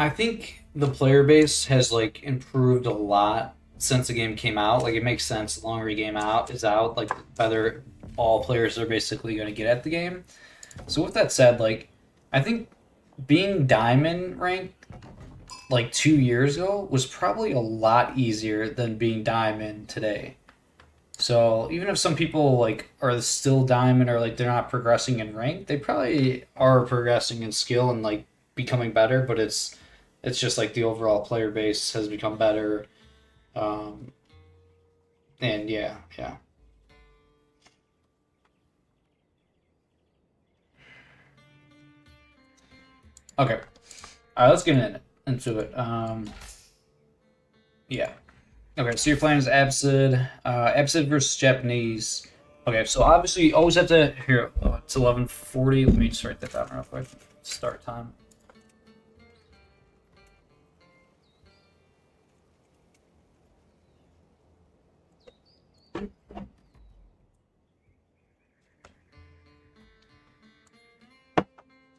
I think the player base has like improved a lot since the game came out. Like it makes sense the longer a game out is out, like better all players are basically going to get at the game. So with that said, like I think being diamond ranked like 2 years ago was probably a lot easier than being diamond today. So even if some people like are still diamond or like they're not progressing in rank, they probably are progressing in skill and like becoming better. But it's just like the overall player base has become better. Um, and yeah, yeah. Okay, all right. Let's get into it. Yeah. Okay, so you're playing as Absid. Absid versus Japanese. Okay, so obviously you always have to here. Oh, it's 11:40. Let me just write that down real quick. Start time.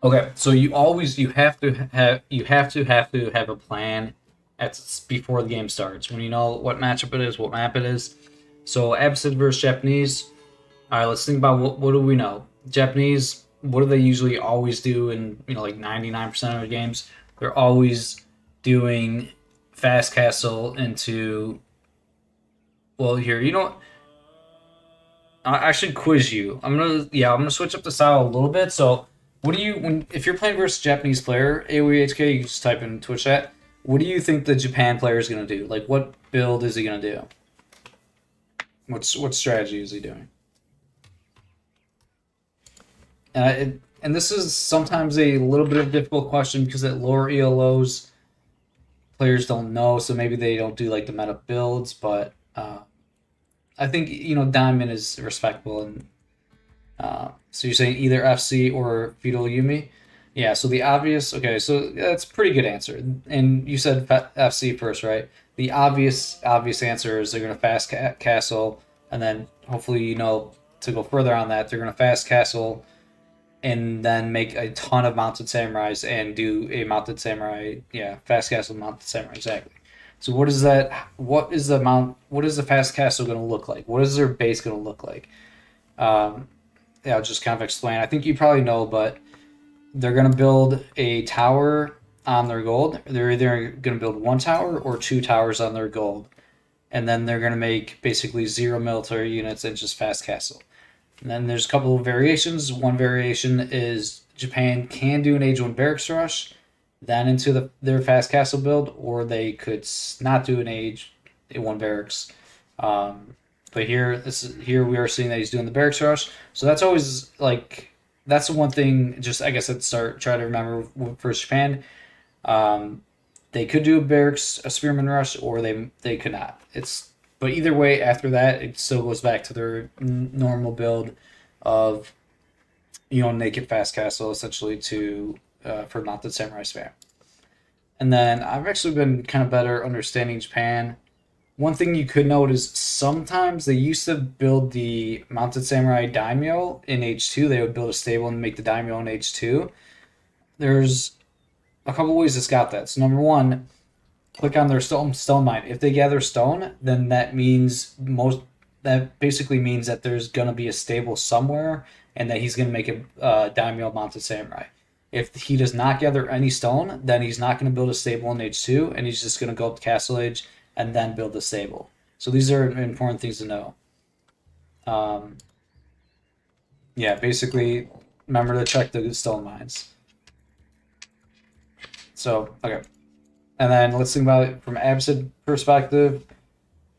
Okay, so you have to have a plan at before the game starts when you know what matchup it is, what map it is. So Absid versus Japanese. All right, let's think about what do we know. Japanese. What do they usually always do in like 99% of the games? They're always doing fast castle into. Well, here you know what? I should quiz you. I'm gonna switch up the style a little bit. So, what do you when if you're playing versus a Japanese player, AOEHK, you just type in Twitch chat. What do you think the Japan player is gonna do? Like, what build is he gonna do? What strategy is he doing? And this is sometimes a little bit of a difficult question because at lower ELOs, players don't know, so maybe they don't do like the meta builds. But I think Diamond is respectable and so you're saying either FC or Feudal Yumi? Yeah, so the obvious, okay, so that's a pretty good answer. And you said FC first, right? The obvious answer is they're going to castle, and then hopefully, to go further on that, they're going to fast castle and then make a ton of mounted samurais and do a mounted samurai, yeah, fast castle mounted samurai, exactly. So what is that? What is the fast castle going to look like? What is their base going to look like? Um, yeah, I'll just kind of explain. I think you probably know, but they're going to build a tower on their gold. They're either going to build one tower or two towers on their gold. And then they're going to make basically zero military units and just fast castle. And then there's a couple of variations. One variation is Japan can do an Age 1 barracks rush, then into their fast castle build, or they could not do an Age 1 barracks. Um, but here we are seeing that he's doing the barracks rush. So that's always like that's the one thing. Just I guess I'd try to remember for Japan. Um, they could do a spearman rush, or they could not. But either way, after that, it still goes back to their normal build of naked fast castle essentially to for mounted samurai spam. And then I've actually been kind of better understanding Japan. One thing you could note is sometimes they used to build the mounted samurai daimyo in H2. They would build a stable and make the daimyo in H2. There's a couple ways it's got that. So number one, click on their stone mine. If they gather stone, then that basically means that there's gonna be a stable somewhere, and that he's gonna make a daimyo mounted samurai. If he does not gather any stone, then he's not gonna build a stable in H2, and he's just gonna go up to Castle Age and then build the stable. So these are important things to know. Um, yeah, basically, remember to check the stone mines. So okay, and then let's think about it from Absid perspective.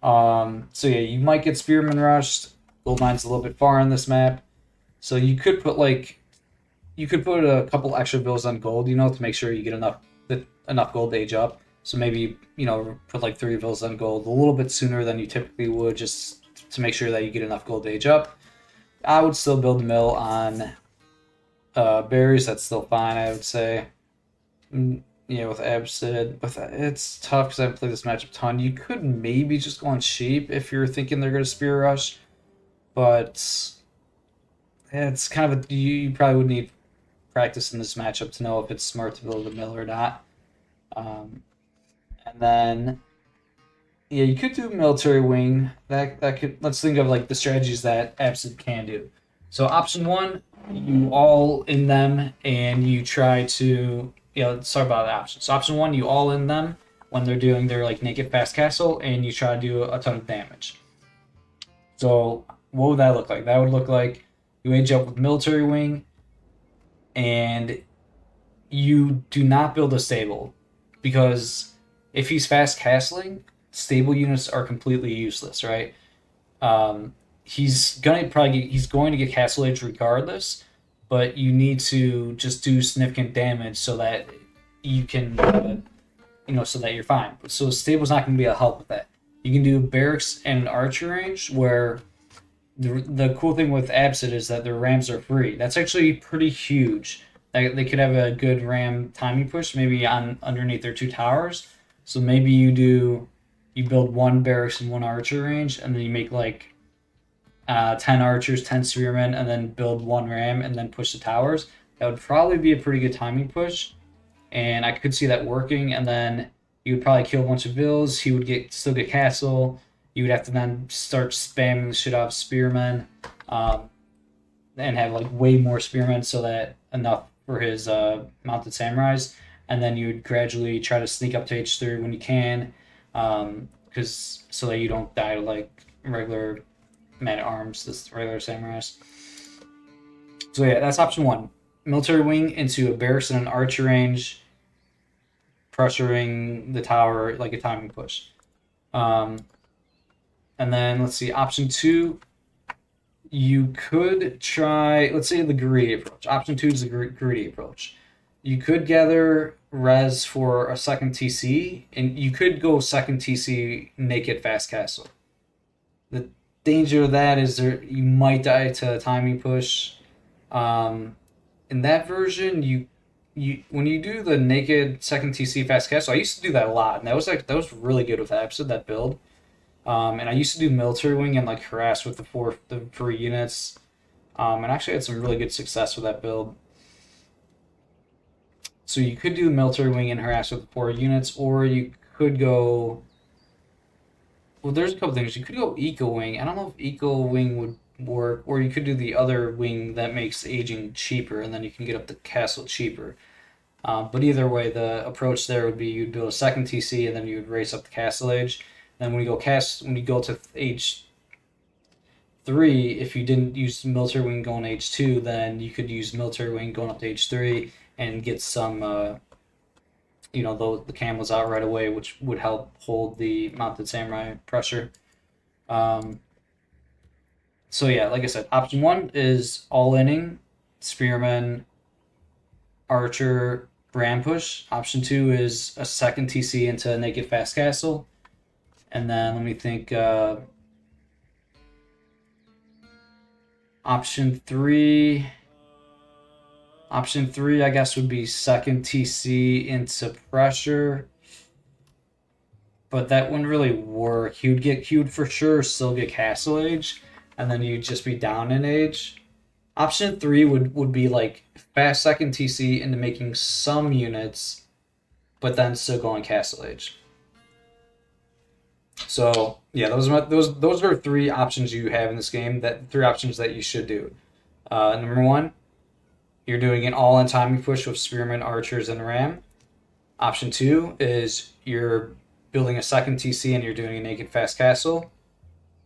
So yeah, you might get Spearman rushed. Gold mine's a little bit far on this map, so you could put a couple extra bills on gold, to make sure you get enough gold to age up. So maybe put like 3 bills on gold a little bit sooner than you typically would, just to make sure that you get enough gold to age up. I would still build a mill on berries. That's still fine, I would say. Yeah, with Absid, it's tough because I haven't played this matchup a ton. You could maybe just go on sheep if you're thinking they're going to spear rush, but it's kind of you probably would need practice in this matchup to know if it's smart to build a mill or not. And then yeah, you could do military wing. That could, let's think of like the strategies that Absid can do. So option one, you all in them and you try to let's talk about the options. So option one, you all in them when they're doing their like naked fast castle and you try to do a ton of damage. So what would that look like? That would look like you age up with military wing and you do not build a stable because if he's fast castling, stable units are completely useless, right? He's going to get castle age regardless, but you need to just do significant damage so that you can, so that you're fine. So stable's not going to be a help with that. You can do barracks and an archer range where the cool thing with Absid is that their rams are free. That's actually pretty huge. They could have a good ram timing push, maybe on underneath their two towers. So maybe you build one barracks and one archer range, and then you make like 10 archers, 10 spearmen, and then build one ram and then push the towers. That would probably be a pretty good timing push, and I could see that working. And then you would probably kill a bunch of vills. He would still get castle. You would have to then start spamming the shit out of spearmen, and have like way more spearmen so that enough for his mounted samurais. And then you would gradually try to sneak up to H3 when you can, because so that you don't die to like regular men at arms, this regular samurais. So yeah, that's option one. Military wing into a barracks and an archer range, pressuring the tower like a timing push. And then let's see, option two, you could try, let's say the greedy approach. Option two is the greedy approach. You could gather res for a second TC, and you could go second TC naked fast castle. The danger of that is you might die to a timing push. In that version, you when you do the naked second TC fast castle, I used to do that a lot, and that was really good with that build. And I used to do military wing and like harass with the free units, and actually had some really good success with that build. So you could do military wing and harass with the 4 units, or you could go. Well, there's a couple things. You could go eco wing. I don't know if eco wing would work, or you could do the other wing that makes aging cheaper, and then you can get up the castle cheaper. But either way, the approach there would be you'd build a second TC, and then you would race up the castle age. Then when you go to age 3, if you didn't use military wing going to age 2, then you could use military wing going up to age 3 and get some, the camels out right away, which would help hold the mounted samurai pressure. So yeah, like I said, option 1 is all-inning, spearman, archer, ram push. Option 2 is a second TC into naked fast castle. And then let me think. Option 3, I guess, would be second TC into pressure, but that wouldn't really work. He would for sure still get castle age, and then you'd just be down in age. Option 3 would be like fast second TC into making some units, but then still going castle age. So yeah, those are 3 options you have in this game. That 3 options that you should do. Number 1, you're doing an all-in timing push with spearmen, archers, and ram. Option 2 is you're building a second TC and you're doing a naked fast castle.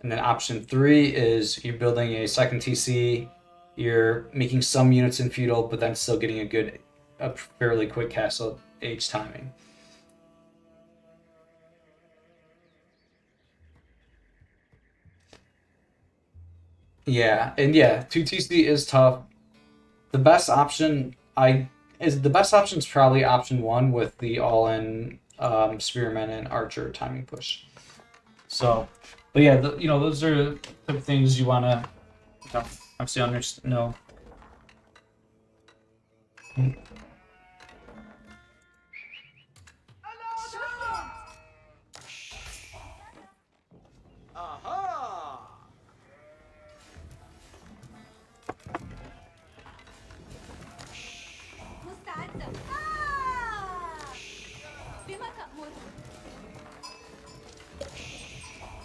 And then option 3 is you're building a second TC, you're making some units in feudal, but then still getting a fairly quick castle age timing. Yeah, and yeah, 2TC is tough. The best option is probably option 1 with the all-in spearman and archer timing push. So, but yeah, those are the type of things you want to obviously know. بما تأمر؟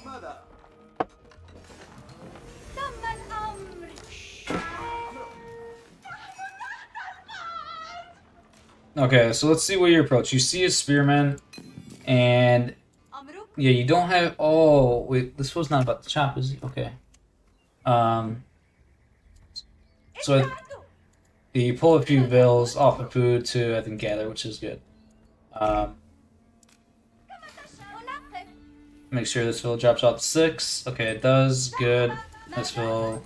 ماذا؟ تم الأمر. Okay, so let's see what your approach. You see a spearman, and أمرك. yeah, you don't have. Oh wait, this was not about the chop, is it? Okay. So you pull a few vills off of food to I think gather, which is good. أنقذ. Make sure this vill drops off 6. Okay, it does. Good. This vill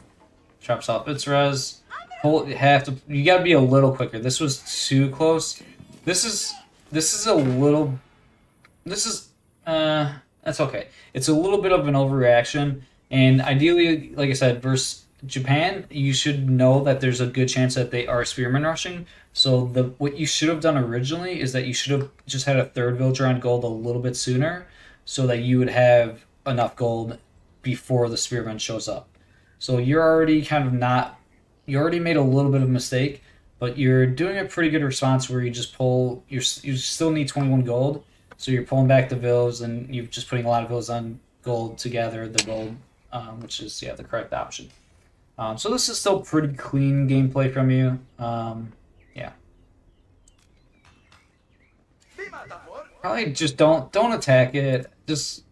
drops off its res. You gotta be a little quicker. This was too close. This is a little. This is that's okay. It's a little bit of an overreaction, and ideally, like I said, versus Japan, you should know that there's a good chance that they are spearman rushing. So what you should have done originally is that you should have just had a third villager on gold a little bit sooner, so that you would have enough gold before the spearman shows up. So you're already kind of not. You already made a little bit of a mistake, but you're doing a pretty good response where you just pull. You still need 21 gold, so you're pulling back the vills, and you're just putting a lot of vills on gold to gather the gold, which is the correct option. So this is still pretty clean gameplay from you. Yeah. Probably just don't attack it. Just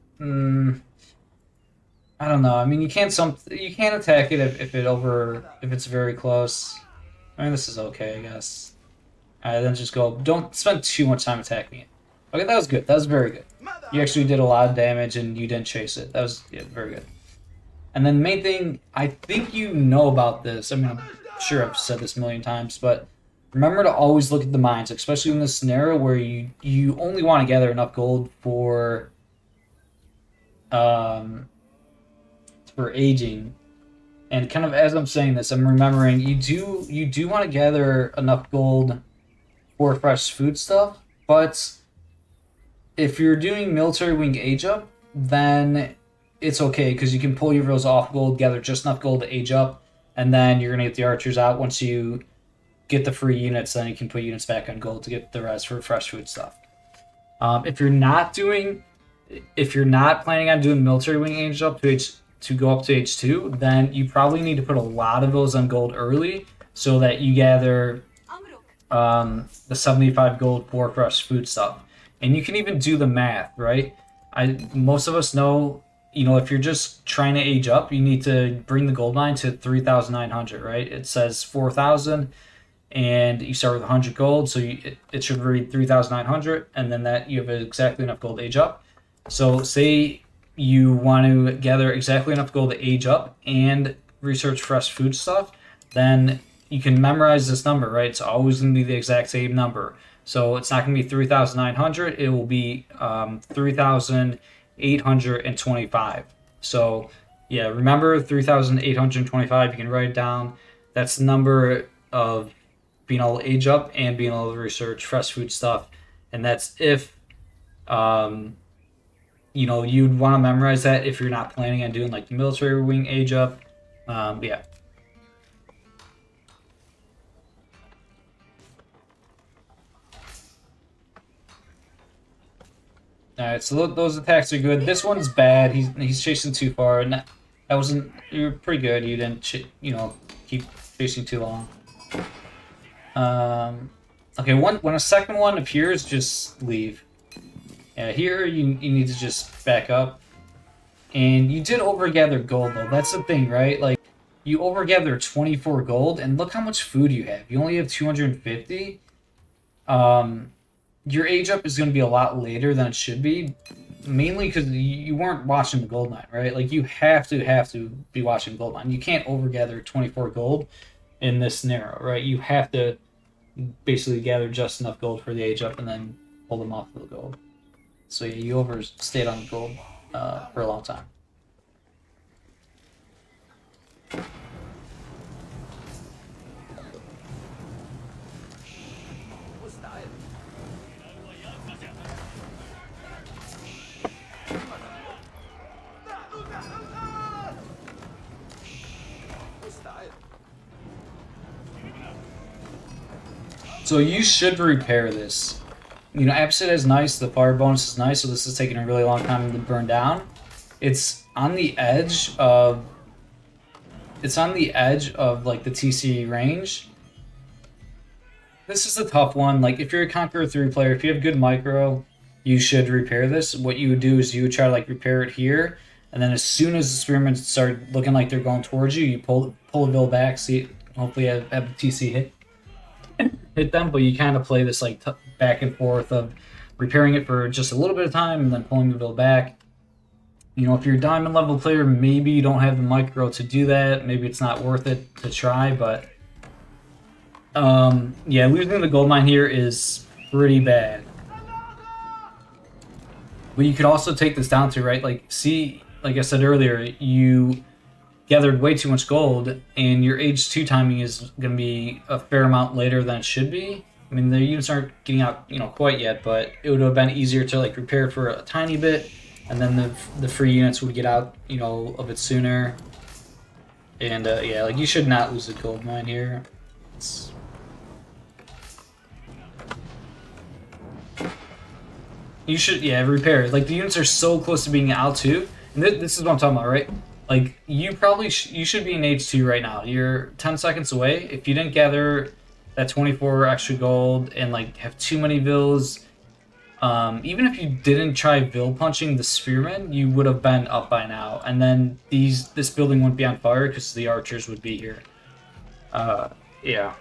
I don't know. I mean, you can't attack it if it's very close. I mean, this is okay, I guess. Then just go. Don't spend too much time attacking it. Okay, that was good. That was very good. You actually did a lot of damage and you didn't chase it. That was very good. And then the main thing, I think you know about this. I mean, I'm sure I've said this a million times, but remember to always look at the mines, especially in this scenario where you only want to gather enough gold for aging. And kind of as I'm saying this, I'm remembering you do want to gather enough gold for fresh food stuff, but if you're doing military wing age up, then it's okay because you can pull your vills off gold, gather just enough gold to age up, and then you're gonna get the archers out once you get the free units. Then you can put units back on gold to get the rest for fresh food stuff. If you're not planning on doing military wing age up to go up to H2, then you probably need to put a lot of those on gold early so that you gather the 75 gold for fresh food stuff. And you can even do the math, right? Most of us know, if you're just trying to age up, you need to bring the gold mine to 3,900, right? It says 4,000, and you start with 100 gold, so it should read 3,900, and then that you have exactly enough gold to age up. So say you want to gather exactly enough gold to age up and research fresh food stuff, then you can memorize this number, right? It's always going to be the exact same number. So it's not going to be 3,900. It will be 3,825. So yeah, remember 3,825. You can write it down. That's the number of being able to age up and being able to research fresh food stuff. And that's if you'd want to memorize that if you're not planning on doing like the military wing age up. Yeah. Alright, so those attacks are good. This one's bad. He's chasing too far, and that wasn't. You were pretty good. You didn't, keep chasing too long. Okay. When a second one appears, just leave. Yeah, here you need to just back up. And you did overgather gold though. That's the thing, right? Like you overgather 24 gold, and look how much food you have. You only have 250. Your age up is going to be a lot later than it should be, mainly because you weren't watching the gold mine, right? Like you have to be watching gold mine. You can't overgather 24 gold in this scenario, right? You have to basically gather just enough gold for the age up and then pull them off of the gold. So yeah, you overstayed on the gold for a long time. So you should repair this. you know, Absit is nice, the fire bonus is nice, so this is taking a really long time to burn down. It's on the edge of like the TC range. This is a tough one. Like if you're a Conqueror 3 player, if you have good micro, you should repair this. What you would do is you would try to like repair it here, and then as soon as the spearmen start looking like they're going towards you, you pull a Vil back, see hopefully have the TC hit them, but you kind of play this like back and forth of repairing it for just a little bit of time and then pulling the Vil back. You know, if you're a diamond level player, maybe you don't have the micro to do that. Maybe it's not worth it to try, but yeah, losing the gold mine here is pretty bad. But you could also take this down to, right, like, see, like I said earlier, you gathered way too much gold, and your age 2 timing is going to be a fair amount later than it should be. I mean, the units aren't getting out, you know, quite yet, but it would have been easier to, like, prepare for a tiny bit, and then the free units would get out, you know, a bit sooner. And, yeah, like, you should not lose the gold mine here. You should, yeah, repair. Like, the units are so close to being out, too. And this is what I'm talking about, right? Like, you probably you should be in age 2 right now. You're 10 seconds away. If you didn't gather that 24 extra gold and, like, have too many Vils, even if you didn't try Vil punching the Spearmen, you would have been up by now. And then this building wouldn't be on fire because the archers would be here. Yeah.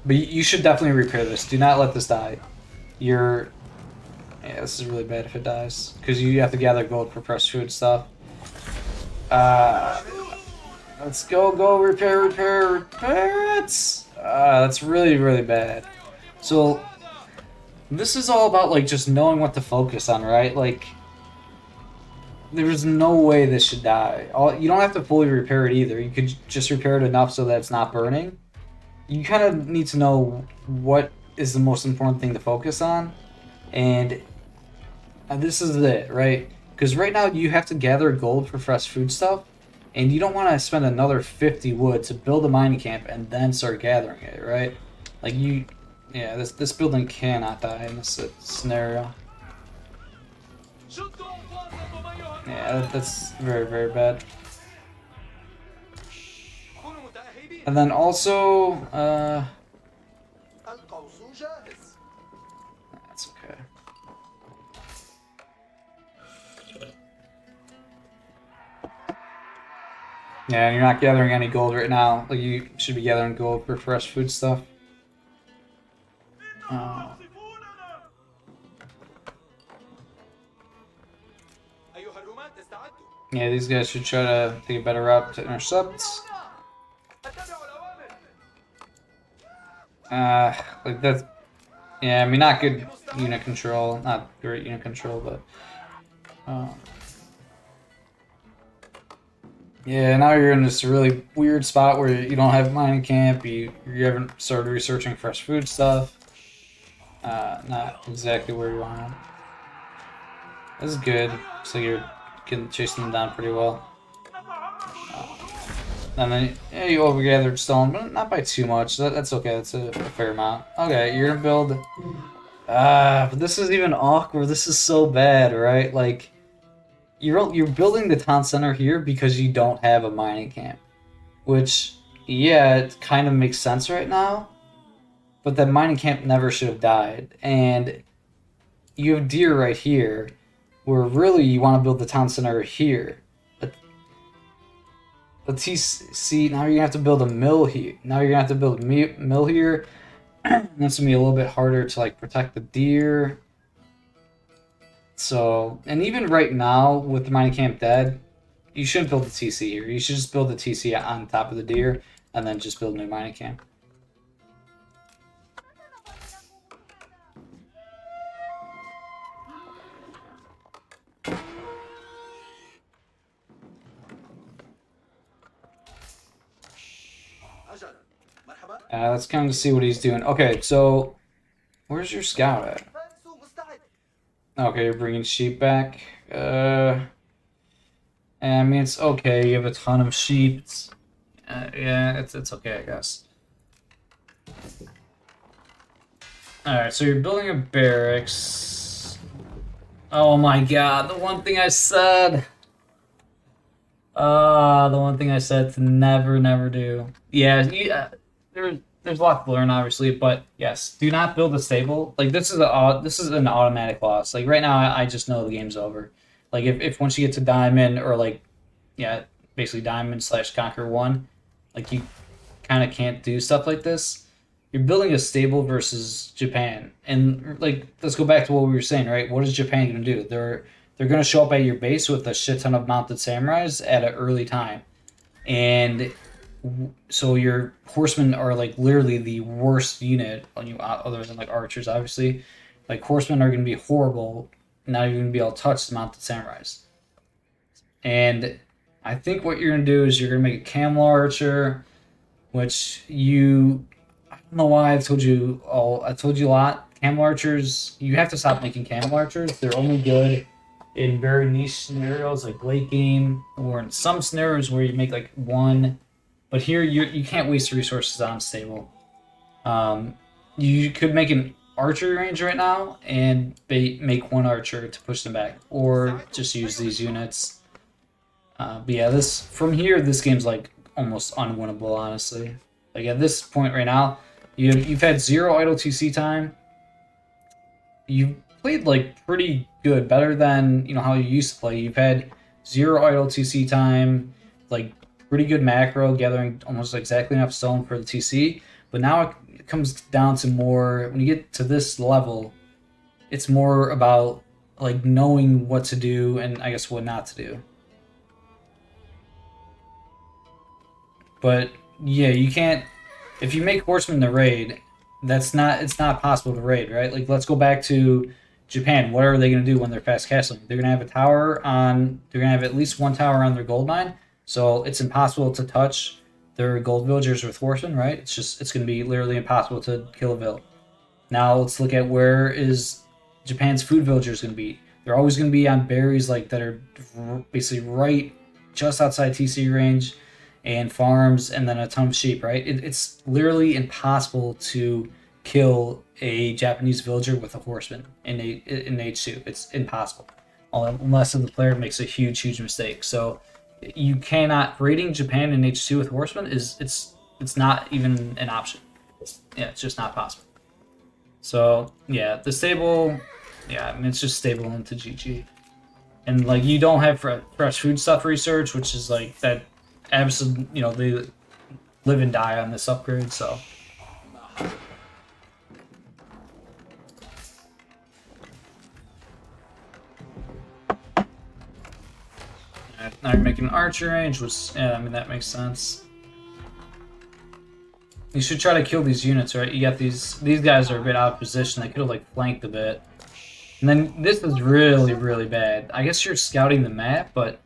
But you should definitely repair this. Do not let this die. Yeah, this is really bad if it dies. Because you have to gather gold for fresh food stuff. Let's go, repair it! That's really, really bad. So, this is all about, like, just knowing what to focus on, right? Like, there's no way this should die. You don't have to fully repair it either. You could just repair it enough so that it's not burning. You kind of need to know what is the most important thing to focus on, and this is it, right? Because right now you have to gather gold for fresh food stuff, and you don't want to spend another 50 wood to build a mining camp and then start gathering it, right? Like yeah, this building cannot die in this scenario. Yeah, that's very, very bad. And then also, that's okay. Yeah, and you're not gathering any gold right now. Like, you should be gathering gold for fresh food stuff. Yeah, these guys should try to take a better route to intercept. Like that's, yeah, I mean, not good unit control, not great unit control, but yeah, now you're in this really weird spot where you don't have mining camp, you haven't started researching fresh food stuff. Not exactly where you want. This is good, so you're chasing them down pretty well. And then, yeah, you overgathered stone, but not by too much. That's okay. That's a fair amount. Okay, you're gonna build. But this is even awkward. This is so bad, right? Like, you're building the town center here because you don't have a mining camp, which, yeah, it kind of makes sense right now. But that mining camp never should have died, and you have deer right here, where really you want to build the town center here. But see, now you're gonna have to build a mill here. Now you're gonna have to build a mill here. That's gonna be a little bit harder to like protect the deer. So, and even right now with the mining camp dead, you shouldn't build the TC here. You should just build the TC on top of the deer, and then just build a new mining camp. Let's kind of see what he's doing. Okay, so where's your scout at? Okay, you're bringing sheep back. I mean, it's okay. You have a ton of sheep. Yeah, it's okay, I guess. Alright, so you're building a barracks. Oh my god, the one thing I said. The one thing I said to never do. Yeah, there's a lot to learn, obviously, but yes, do not build a stable. Like this is an automatic loss. Like right now, I just know the game's over. Like if once you get to diamond or like, yeah, basically diamond / conquer 1, like you kind of can't do stuff like this. You're building a stable versus Japan, and like let's go back to what we were saying, right? What is Japan going to do? They're going to show up at your base with a shit ton of mounted samurais at an early time, and so your horsemen are like literally the worst unit on you, other than like archers, obviously. Like horsemen are going to be horrible, not even going to be able to touch the mounted samurais. And I think what you're going to do is you're going to make a camel archer, which I don't know why I told you all. I told you a lot. Camel archers, you have to stop making camel archers. They're only good in very niche scenarios like late game, or in some scenarios where you make like one. But here you can't waste resources on stable. You could make an archery range right now and make one archer to push them back, or just use these units. But yeah, from here this game's like almost unwinnable, honestly. Like at this point right now, you've had 0 idle TC time. You played like pretty good, better than how you used to play. You've had 0 idle TC time, like pretty good macro, gathering almost exactly enough stone for the TC. But now it comes down to more, when you get to this level, it's more about like knowing what to do and I guess what not to do. But yeah, you can't, if you make horsemen the raid, it's not possible to raid, right? Like let's go back to Japan. What are they going to do when they're fast castling? They're going to have they're going to have at least one tower on their gold mine. So it's impossible to touch their gold villagers with horsemen, right? It's going to be literally impossible to kill a vill. Now let's look at where is Japan's food villagers going to be. They're always going to be on berries like that are basically right just outside TC range, and farms, and then a ton of sheep, right? It's literally impossible to kill a Japanese villager with a horseman in H2. It's impossible, unless the player makes a huge mistake. So you cannot, raiding Japan in H2 with horsemen it's not even an option. It's just not possible. So yeah, the stable, yeah, I mean it's just stable into GG, and like you don't have fresh food stuff research, which is like that. Absolutely, they live and die on this upgrade, so. Now you're making an archer range, which, yeah, I mean, that makes sense. You should try to kill these units, right? You got these guys are a bit out of position. They could have, like, flanked a bit. And then this is really bad. I guess you're scouting the map, but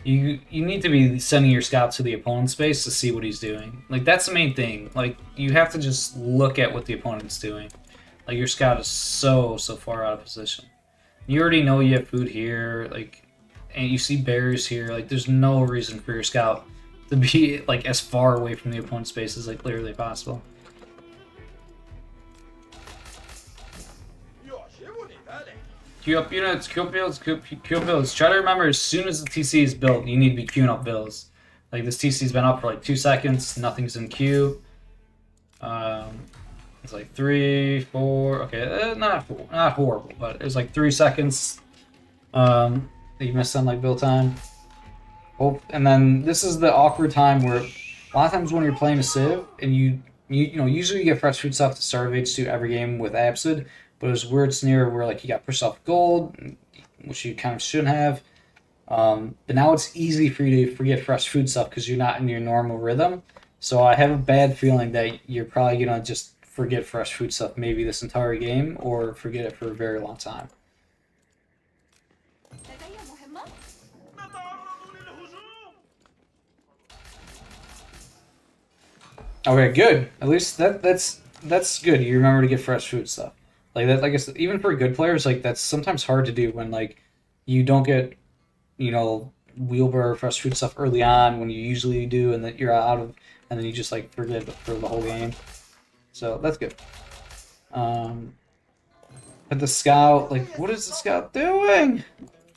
you need to be sending your scout to the opponent's base to see what he's doing. Like, that's the main thing. Like, you have to just look at what the opponent's doing. Like, your scout is so far out of position. You already know you have food here, like, and you see berries here. Like, there's no reason for your scout to be, like, as far away from the opponent's base as, like, literally possible. Queue up units, queue up builds, queue up builds. Try to remember, as soon as the TC is built, you need to be queuing up builds. Like, this TC's been up for like 2 seconds, nothing's in queue. It's like 3, 4, okay, not horrible, but it's like 3 seconds that you missed on like build time. Oh, and then this is the awkward time where a lot of times when you're playing a Civ, and you usually you get fresh food stuff to start of H2 every game with Absid. But it was a weird scenario where like you got pushed off gold, which you kind of shouldn't have. But now it's easy for you to forget fresh food stuff because you're not in your normal rhythm. So I have a bad feeling that you're probably gonna just forget fresh food stuff maybe this entire game, or forget it for a very long time. Okay, good. At least that's good. You remember to get fresh food stuff. Like that, like I said, even for good players, like that's sometimes hard to do when like you don't get, wheelbarrow fresh food stuff early on when you usually do, and that you're out of, and then you just like forget it for the whole game. So that's good. But the scout, like, what is the scout doing?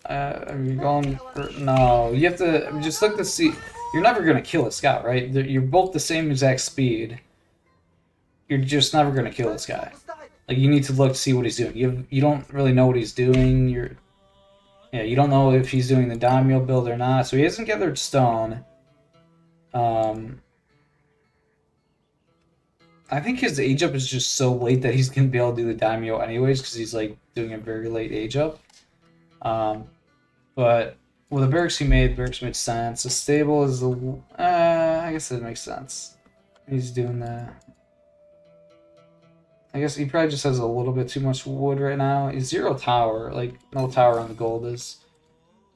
Are you going for, no, you have to just look to see. You're never going to kill a scout, right? You're both the same exact speed. You're just never going to kill this guy. Like, you need to look to see what he's doing. You don't really know what he's doing. You don't know if he's doing the daimyo build or not. So he hasn't gathered stone. I think his age up is just so late that he's going to be able to do the daimyo anyways, because he's like doing a very late age up. But with the barracks he made sense. The stable is the I guess that makes sense. He's doing that. I guess he probably just has a little bit too much wood right now. He's 0 tower, like no tower on the gold is.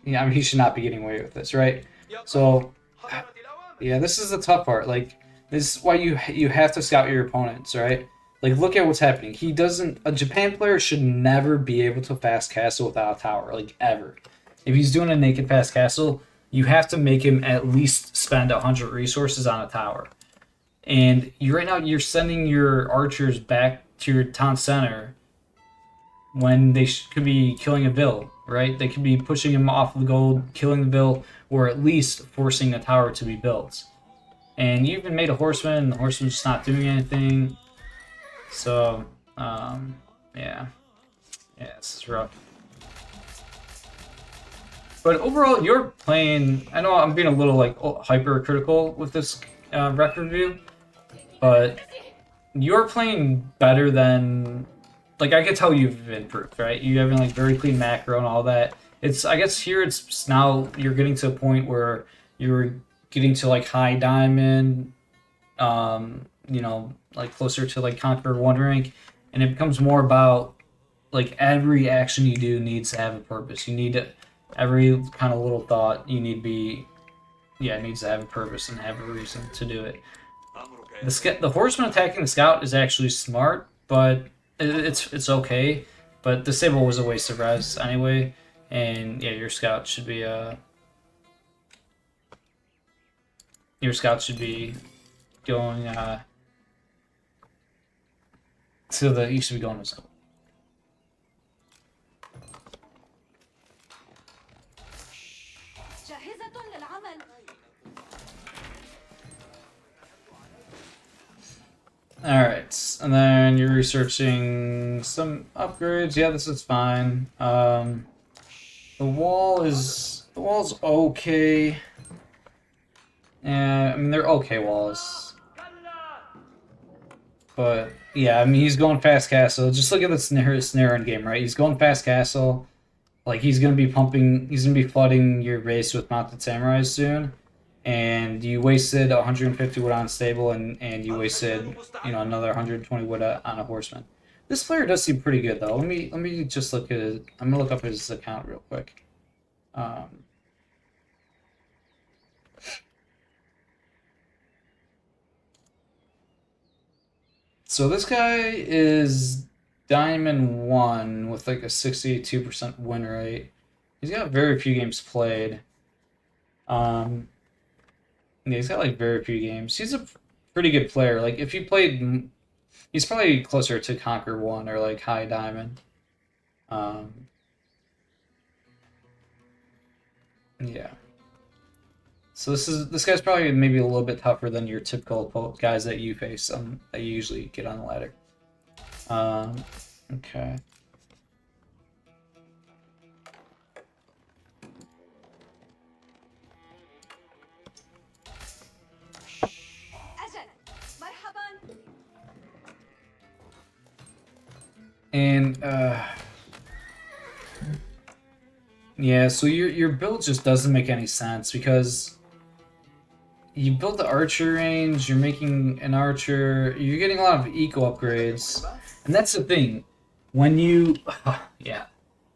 Yeah, I mean he should not be getting away with this, right? So yeah, this is the tough part. Like, this is why you have to scout your opponents, right? Like, look at what's happening. He doesn't. A Japan player should never be able to fast castle without a tower, like ever. If he's doing a naked fast castle, you have to make him at least spend 100 resources on a tower. And right now you're sending your archers back to your town center when they could be killing a vill, right? They could be pushing him off the gold, killing the vill, or at least forcing a tower to be built. And you even made a horseman, and the horseman's just not doing anything. So, yeah, this is rough. But overall, you're playing. I know I'm being a little like hypercritical with this record review, but you're playing better than. Like, I could tell you've improved, right? You having like very clean macro and all that. I guess here it's now you're getting to a point where you're getting to like high diamond, like closer to like Conqueror 1 rank, and it becomes more about like every action you do needs to have a purpose. You need to, every kind of little thought you need needs to have a purpose and have a reason to do it. The horseman attacking the scout is actually smart, but it's okay. But the stable was a waste of res anyway, and yeah, your scout should be going you should be going to zone. Alright, and then you're researching some upgrades. Yeah, this is fine. The wall's okay. Yeah, I mean, they're okay walls. But, yeah, I mean, he's going fast castle. Just look at the snare end game, right? He's going fast castle. Like, he's going to be flooding your base with mounted samurais soon. And you wasted 150 wood on stable, and you wasted, another 120 wood on a horseman. This player does seem pretty good, though. Let me just look at it. I'm going to look up his account real quick. So this guy is Diamond 1 with like a 62% win rate. He's got very few games played. Yeah, he's got like very few games. He's a pretty good player. Like, if he played, he's probably closer to Conquer 1 or like High Diamond. Yeah. So this guy's probably maybe a little bit tougher than your typical guys that you face that you usually get on the ladder. Okay. And yeah, so your build just doesn't make any sense because you build the archer range, you're making an archer, you're getting a lot of eco upgrades, and that's the thing. When you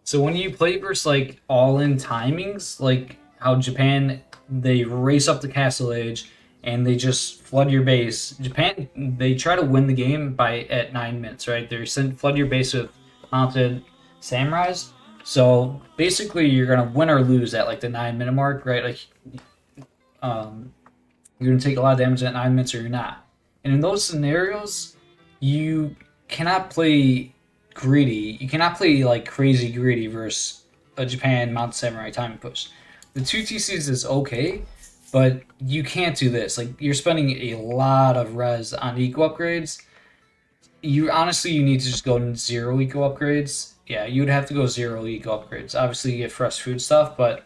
so when you play versus like all-in timings, like how Japan, they race up the castle age and they just flood your base. Japan, they try to win the game at 9 minutes, right? They flood your base with mounted samurais, So basically, you're gonna win or lose at like the 9-minute mark, right? Like, you're gonna take a lot of damage at 9 minutes, or you're not. And in those scenarios, you cannot play greedy. You cannot play like crazy greedy versus a Japan Mount Samurai time push. The 2 TCs is okay, but you can't do this. Like, you're spending a lot of res on eco upgrades. You honestly, you need to just go 0 eco upgrades. Yeah, you would have to go 0 eco upgrades. Obviously, you get fresh food stuff, but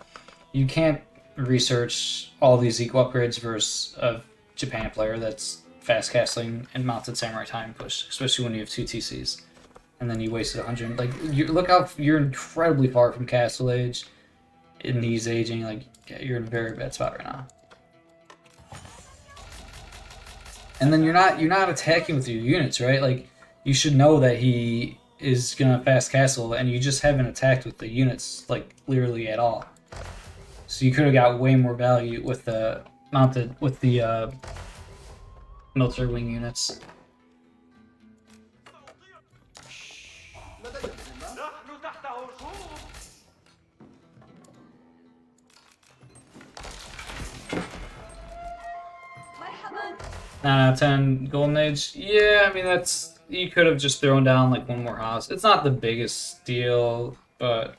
you can't research all these eco upgrades versus a Japan player that's fast castling and mounted samurai time push, especially when you have 2 TCs. And then you wasted 100. Like, look how you're incredibly far from Castle Age, and he's aging. Like, yeah, you're in a very bad spot right now. And then you're not attacking with your units, right? Like, you should know that he is gonna fast castle, and you just haven't attacked with the units like literally at all. So you could have got way more value with the military wing units. نحن تحت هجوم. 9 out of 10 Golden Age. Yeah, I mean, that's, you could have just thrown down like one more house. It's not the biggest deal, but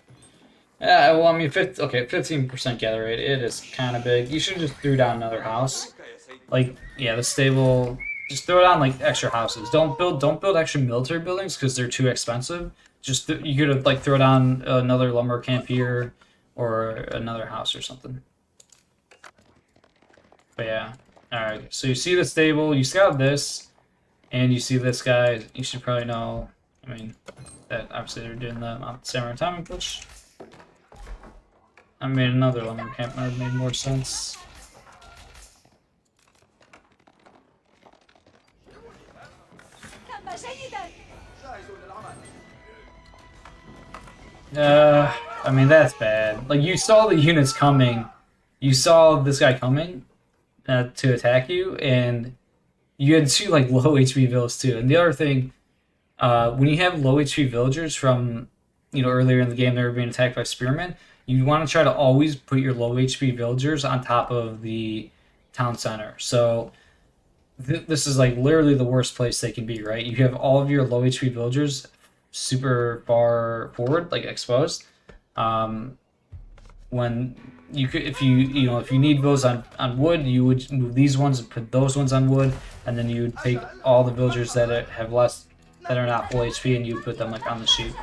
yeah, well, I mean, 15% gather rate. It is kind of big. You should have just threw down another house. Like, yeah, the stable. Just throw down like extra houses. Don't build extra military buildings because they're too expensive. Just you could have like throw down another lumber camp here or another house or something. But yeah. Alright, so you see the stable, you scout this, and you see this guy. You should probably know, I mean, that obviously they're doing the Samurai Timing Push. I made another lumber camp, might have made more sense. I mean, that's bad. Like, you saw the units coming, you saw this guy coming to attack you, and you had 2 like low HP villages too. And the other thing, when you have low HP villagers from, you know, earlier in the game they were being attacked by spearmen, you want to try to always put your low HP villagers on top of the town center. So this is like literally the worst place they can be, right? You have all of your low HP villagers super far forward, like exposed. When you could, if you need those on wood, you would move these ones and put those ones on wood, and then you would take all the villagers that have less, that are not full HP, and you put them like on the sheep.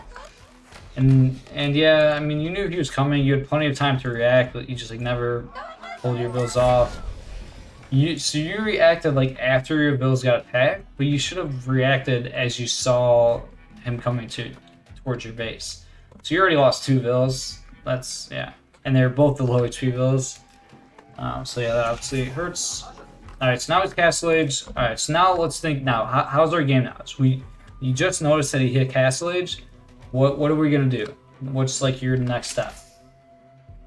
And yeah, I mean, you knew he was coming. You had plenty of time to react, but you just like never pulled your bills off. So you reacted like after your bills got attacked, but you should have reacted as you saw him coming towards your base. So you already lost 2 bills. That's, yeah. And they're both the low HP bills. So yeah, that obviously hurts. Alright, so now it's Castle Age. Alright, so now let's think now. How's our game now? So you just noticed that he hit Castle Age. What are we gonna do? What's like your next step?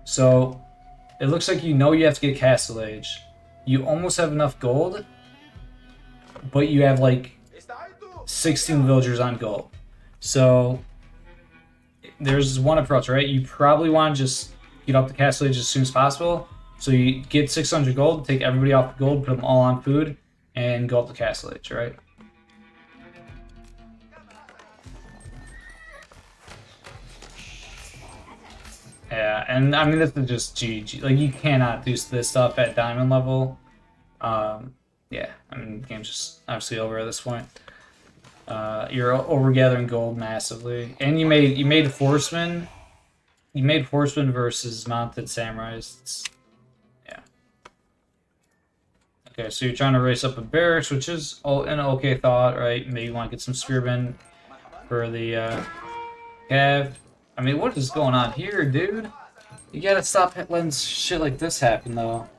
So it looks like you have to get Castle Age. You almost have enough gold, but you have like 16 villagers on gold. So there's one approach, right? You probably want to just get up to Castle Age as soon as possible. So you get 600 gold, take everybody off the gold, put them all on food, and go up to Castle Age, right? Yeah, and I mean, this is just GG. Like, you cannot do this stuff at diamond level. Yeah, I mean, the game's just obviously over at this point. You're overgathering gold massively, and you made horsemen. You made horsemen versus mounted samurais. Yeah. Okay, so you're trying to race up a barracks, which is an okay thought, right? Maybe you want to get some spearmen for the cav. I mean, what is going on here, dude? You gotta stop letting shit like this happen, though.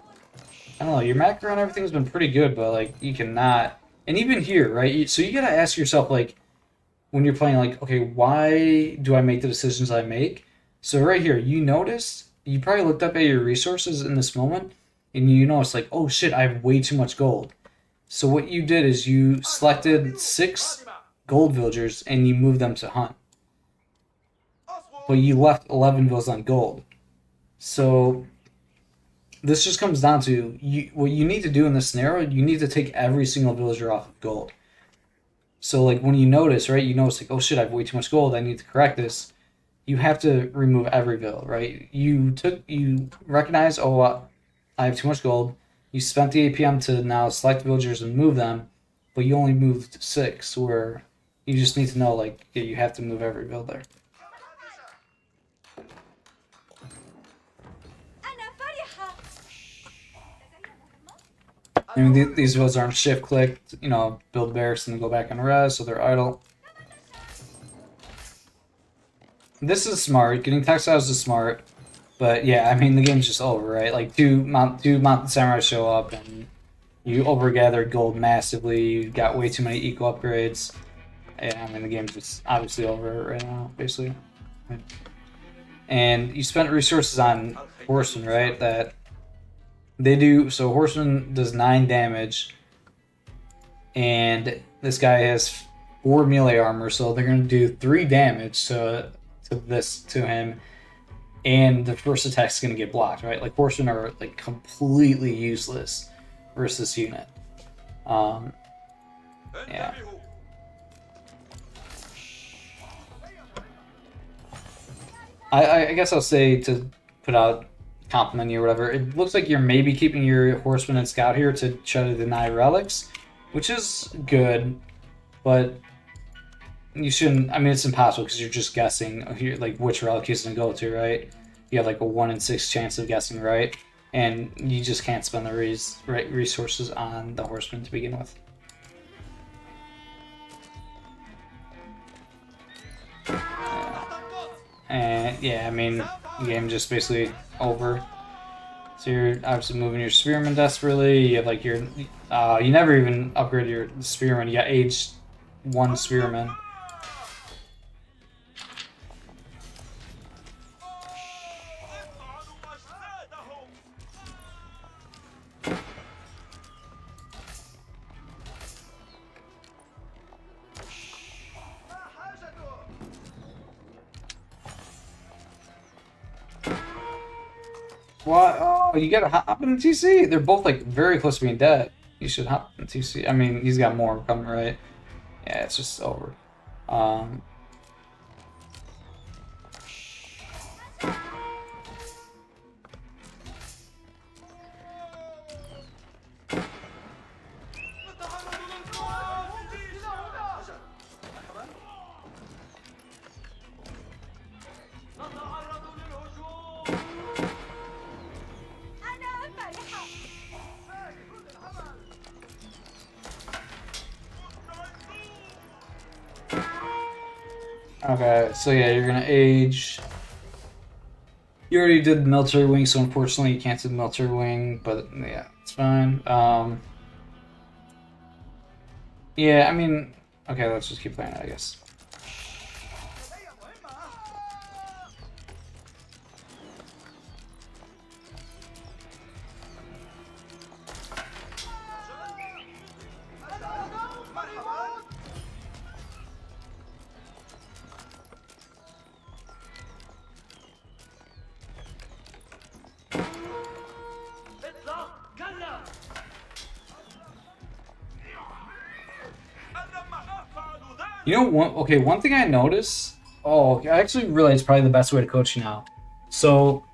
I don't know, your macro and everything's been pretty good, but, like, you cannot... And even here, right? So you gotta ask yourself, like, when you're playing, like, okay, why do I make the decisions I make? So right here, you noticed, you probably looked up at your resources in this moment, and you noticed, like, oh shit, I have way too much gold. So what you did is you selected 6 gold villagers, and you moved them to hunt. but you left 11 villas on gold. So this just comes down to what you need to do in this scenario. You need to take every single villager off of gold. So like when you notice, right, you notice like, oh shit, I have way too much gold. I need to correct this. You have to remove every villa, right? You recognize, oh, I have too much gold. You spent the APM to now select villagers and move them, but you only moved 6. Where you just need to know, like, yeah, you have to move every villager. أنا فرحة. I mean, these villas aren't shift clicked, you know, build barracks and then go back and res, so they're idle. This is smart. Getting textiles is smart. But yeah, I mean, the game's just over, right? Like, two Mountain Samurai show up and you overgathered gold massively. You got way too many eco upgrades. And I mean, the game's just obviously over right now, basically. And you spent resources on Horseman, right? That they do. So Horseman does 9 damage. And this guy has 4 melee armor, so they're going to do 3 damage to him, and the first attack's going to get blocked, right? Like, Horsemen are like completely useless versus this unit. Yeah. I guess I'll say, to put out compliment you or whatever, it looks like you're maybe keeping your Horseman and Scout here to try to deny relics, which is good, but you shouldn't. I mean, it's impossible because you're just guessing like which relic he's gonna go to, right? You have like a 1 in 6 chance of guessing right, and you just can't spend the resources on the Horseman to begin with. And yeah, I mean, the game just basically over. So you're obviously moving your Spearman desperately. You have like your, you never even upgrade your Spearman. You got age 1 Spearman. What? Oh, you gotta hop in the TC. They're both like very close to being dead. You should hop in the TC. I mean, he's got more coming, right? Yeah, it's just over. Okay, so yeah, you're gonna age. You already did the military wing, so unfortunately you can't do the military wing, but yeah, it's fine. Yeah, I mean, okay, let's just keep playing it, I guess. You know, one thing I noticed. Oh, I actually realize probably the best way to coach you now. So,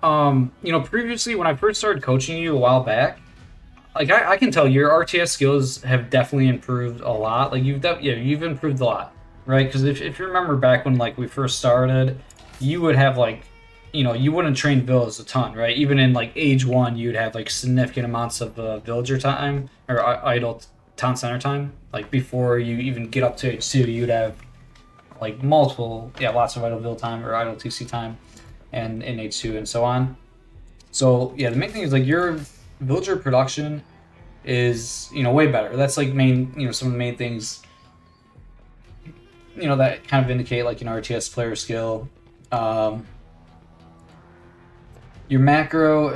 you know, previously when I first started coaching you a while back, like I can tell your RTS skills have definitely improved a lot. Like you've improved a lot, right? Because if you remember back when like we first started, you would have like, you know, you wouldn't train villas a ton, right? Even in like age 1, you'd have like significant amounts of villager time or idle town center time. Like before you even get up to age 2, you'd have like lots of idle vill time or idle TC time, and in age 2 and so on. So yeah, the main thing is like your villager production is, you know, way better. That's like some of the main things, you know, that kind of indicate like an RTS player skill. Your macro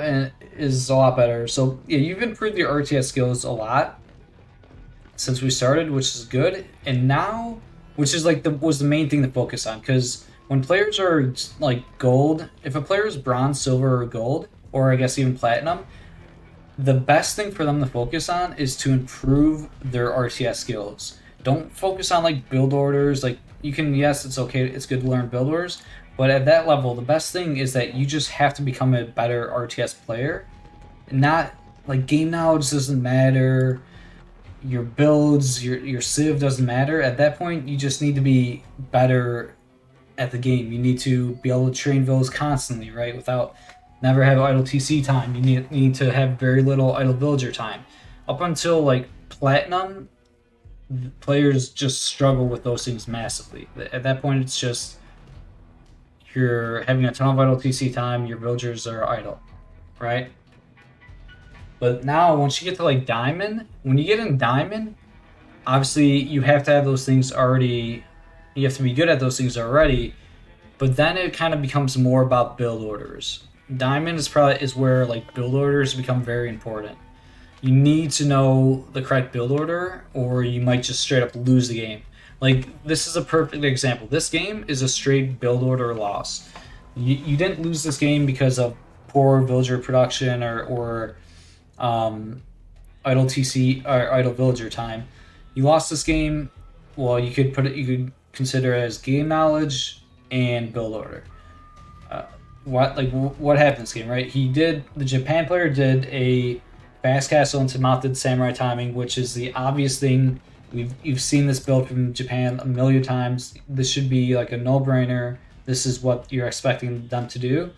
is a lot better. So yeah, you've improved your RTS skills a lot since we started, which is good. And now which is like was the main thing to focus on. Because when players are like gold, if a player is bronze, silver, or gold, or I guess even platinum, the best thing for them to focus on is to improve their RTS skills. Don't focus on like build orders. Like you can, yes, it's okay, it's good to learn build orders, but at that level, the best thing is that you just have to become a better RTS player. Not like game knowledge doesn't matter, your builds, your civ doesn't matter. At that point, you just need to be better at the game. You need to be able to train villas constantly, right? Without never have idle TC time. You need to have very little idle villager time. Up until like platinum, players just struggle with those things massively. At that point, it's just you're having a ton of idle TC time. Your villagers are idle, right? But now, once you get to like diamond, when you get in diamond, obviously you have to have those things already. You have to be good at those things already. But then it kind of becomes more about build orders. Diamond is where like build orders become very important. You need to know the correct build order, or you might just straight up lose the game. Like this is a perfect example. This game is a straight build order loss. You didn't lose this game because of poor villager production or idle TC or idle villager time. You lost this game. Well, you could consider it as game knowledge and build order. What happened in this game, right? The Japan player did a fast castle into mounted samurai timing, which is the obvious thing. You've seen this build from Japan a million times. This should be like a no-brainer. This is what you're expecting them to do,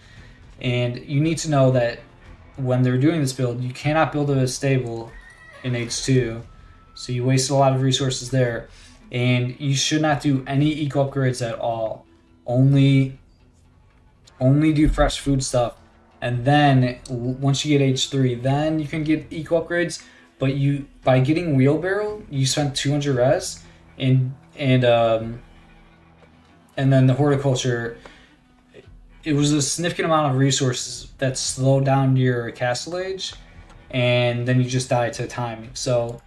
and you need to know that when they're doing this build, you cannot build a stable in H2, so you wasted a lot of resources there, and you should not do any eco upgrades at all. Only do fresh food stuff, and then once you get H3, then you can get eco upgrades. But by getting wheelbarrow, you spent 200 res, and then the horticulture. It was a significant amount of resources that slowed down your castle age, and then you just die to timing. So,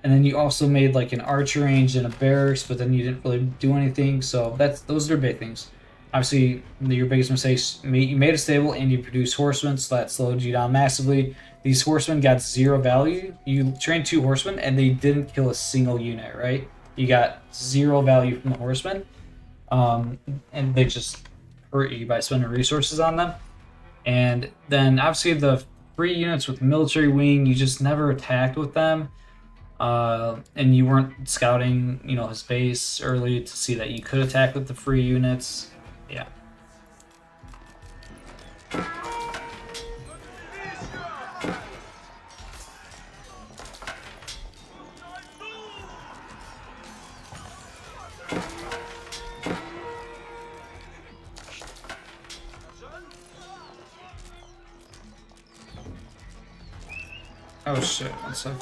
and then you also made like an archer range and a barracks, but then you didn't really do anything. So those are big things. Obviously, your biggest mistakes, you made a stable and you produced horsemen, so that slowed you down massively. These horsemen got 0 value. You trained 2 horsemen and they didn't kill a single unit, right? You got 0 value from the horsemen, and they just hurt you by spending resources on them. And then obviously the free units with military wing, you just never attacked with them. And you weren't scouting, his base early to see that you could attack with the free units. Yeah. Oh shit, 1 second.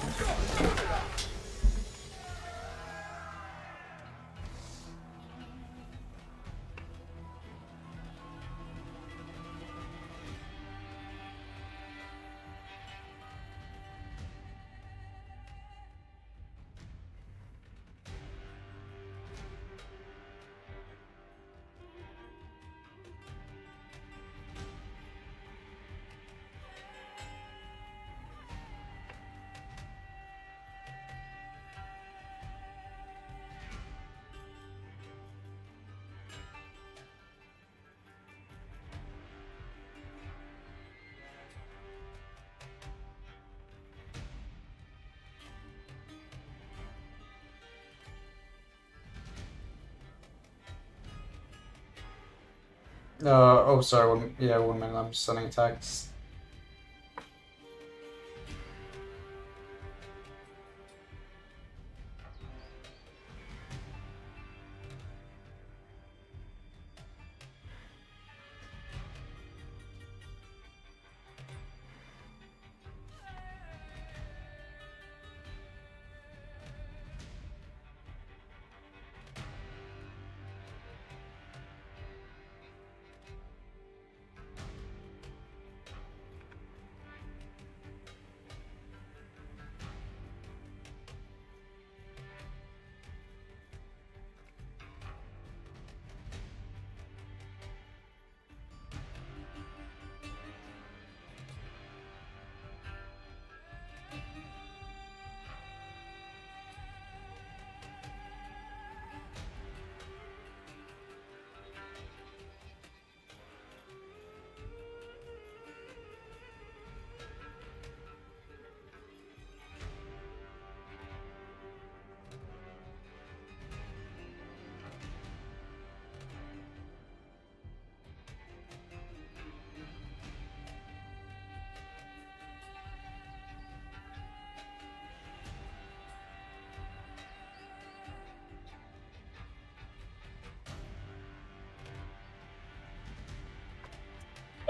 Sorry. 1 minute. I'm just sending a text.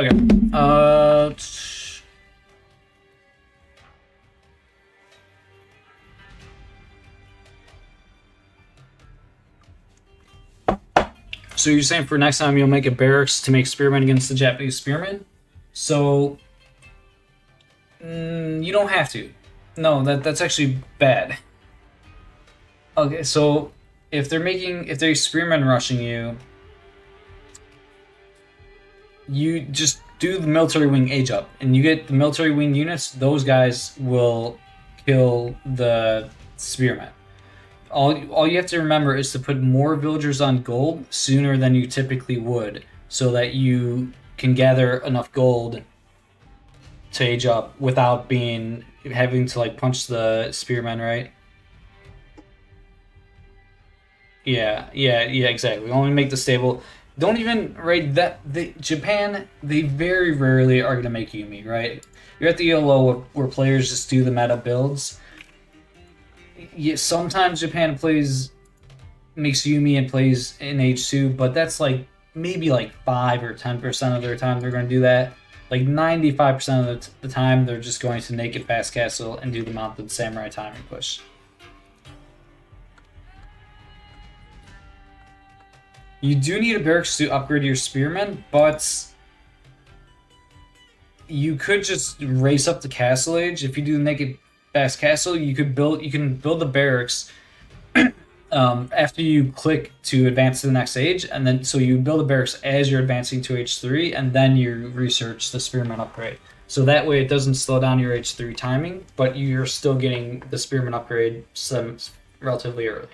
Okay. So you're saying for next time you'll make a barracks to make spearmen against the Japanese spearmen? So you don't have to. No, that's actually bad. Okay, so if they're spearmen rushing you, you just do the military wing age up, and you get the military wing units. Those guys will kill the spearmen. All you have to remember is to put more villagers on gold sooner than you typically would, so that you can gather enough gold to age up without having to like punch the spearmen, right? Yeah, exactly. Only make the stable. Don't even right Japan. They very rarely are gonna make Yumi, right? You're at the ELO where players just do the meta builds. Yeah, sometimes Japan makes Yumi and plays in H2, but that's like maybe like 5 or 10% of their time they're gonna do that. Like 95% of the time they're just going to naked fast castle and do the mounted samurai timing push. You do need a barracks to upgrade your spearmen, but you could just race up the castle age. If you do the naked fast castle, you can build the barracks after you click to advance to the next age, and then so you build the barracks as you're advancing to H3, and then you research the spearmen upgrade. So that way it doesn't slow down your H3 timing, but you're still getting the spearmen upgrade relatively early.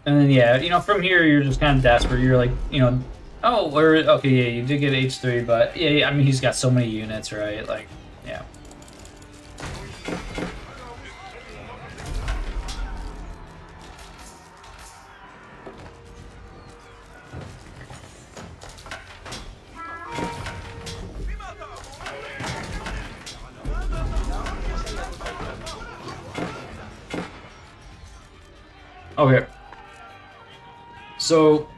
And then yeah, from here you're just kind of desperate. You're like, oh, or okay, yeah, you did get H3, but yeah, I mean he's got so many units, right? Like, yeah. Okay. So,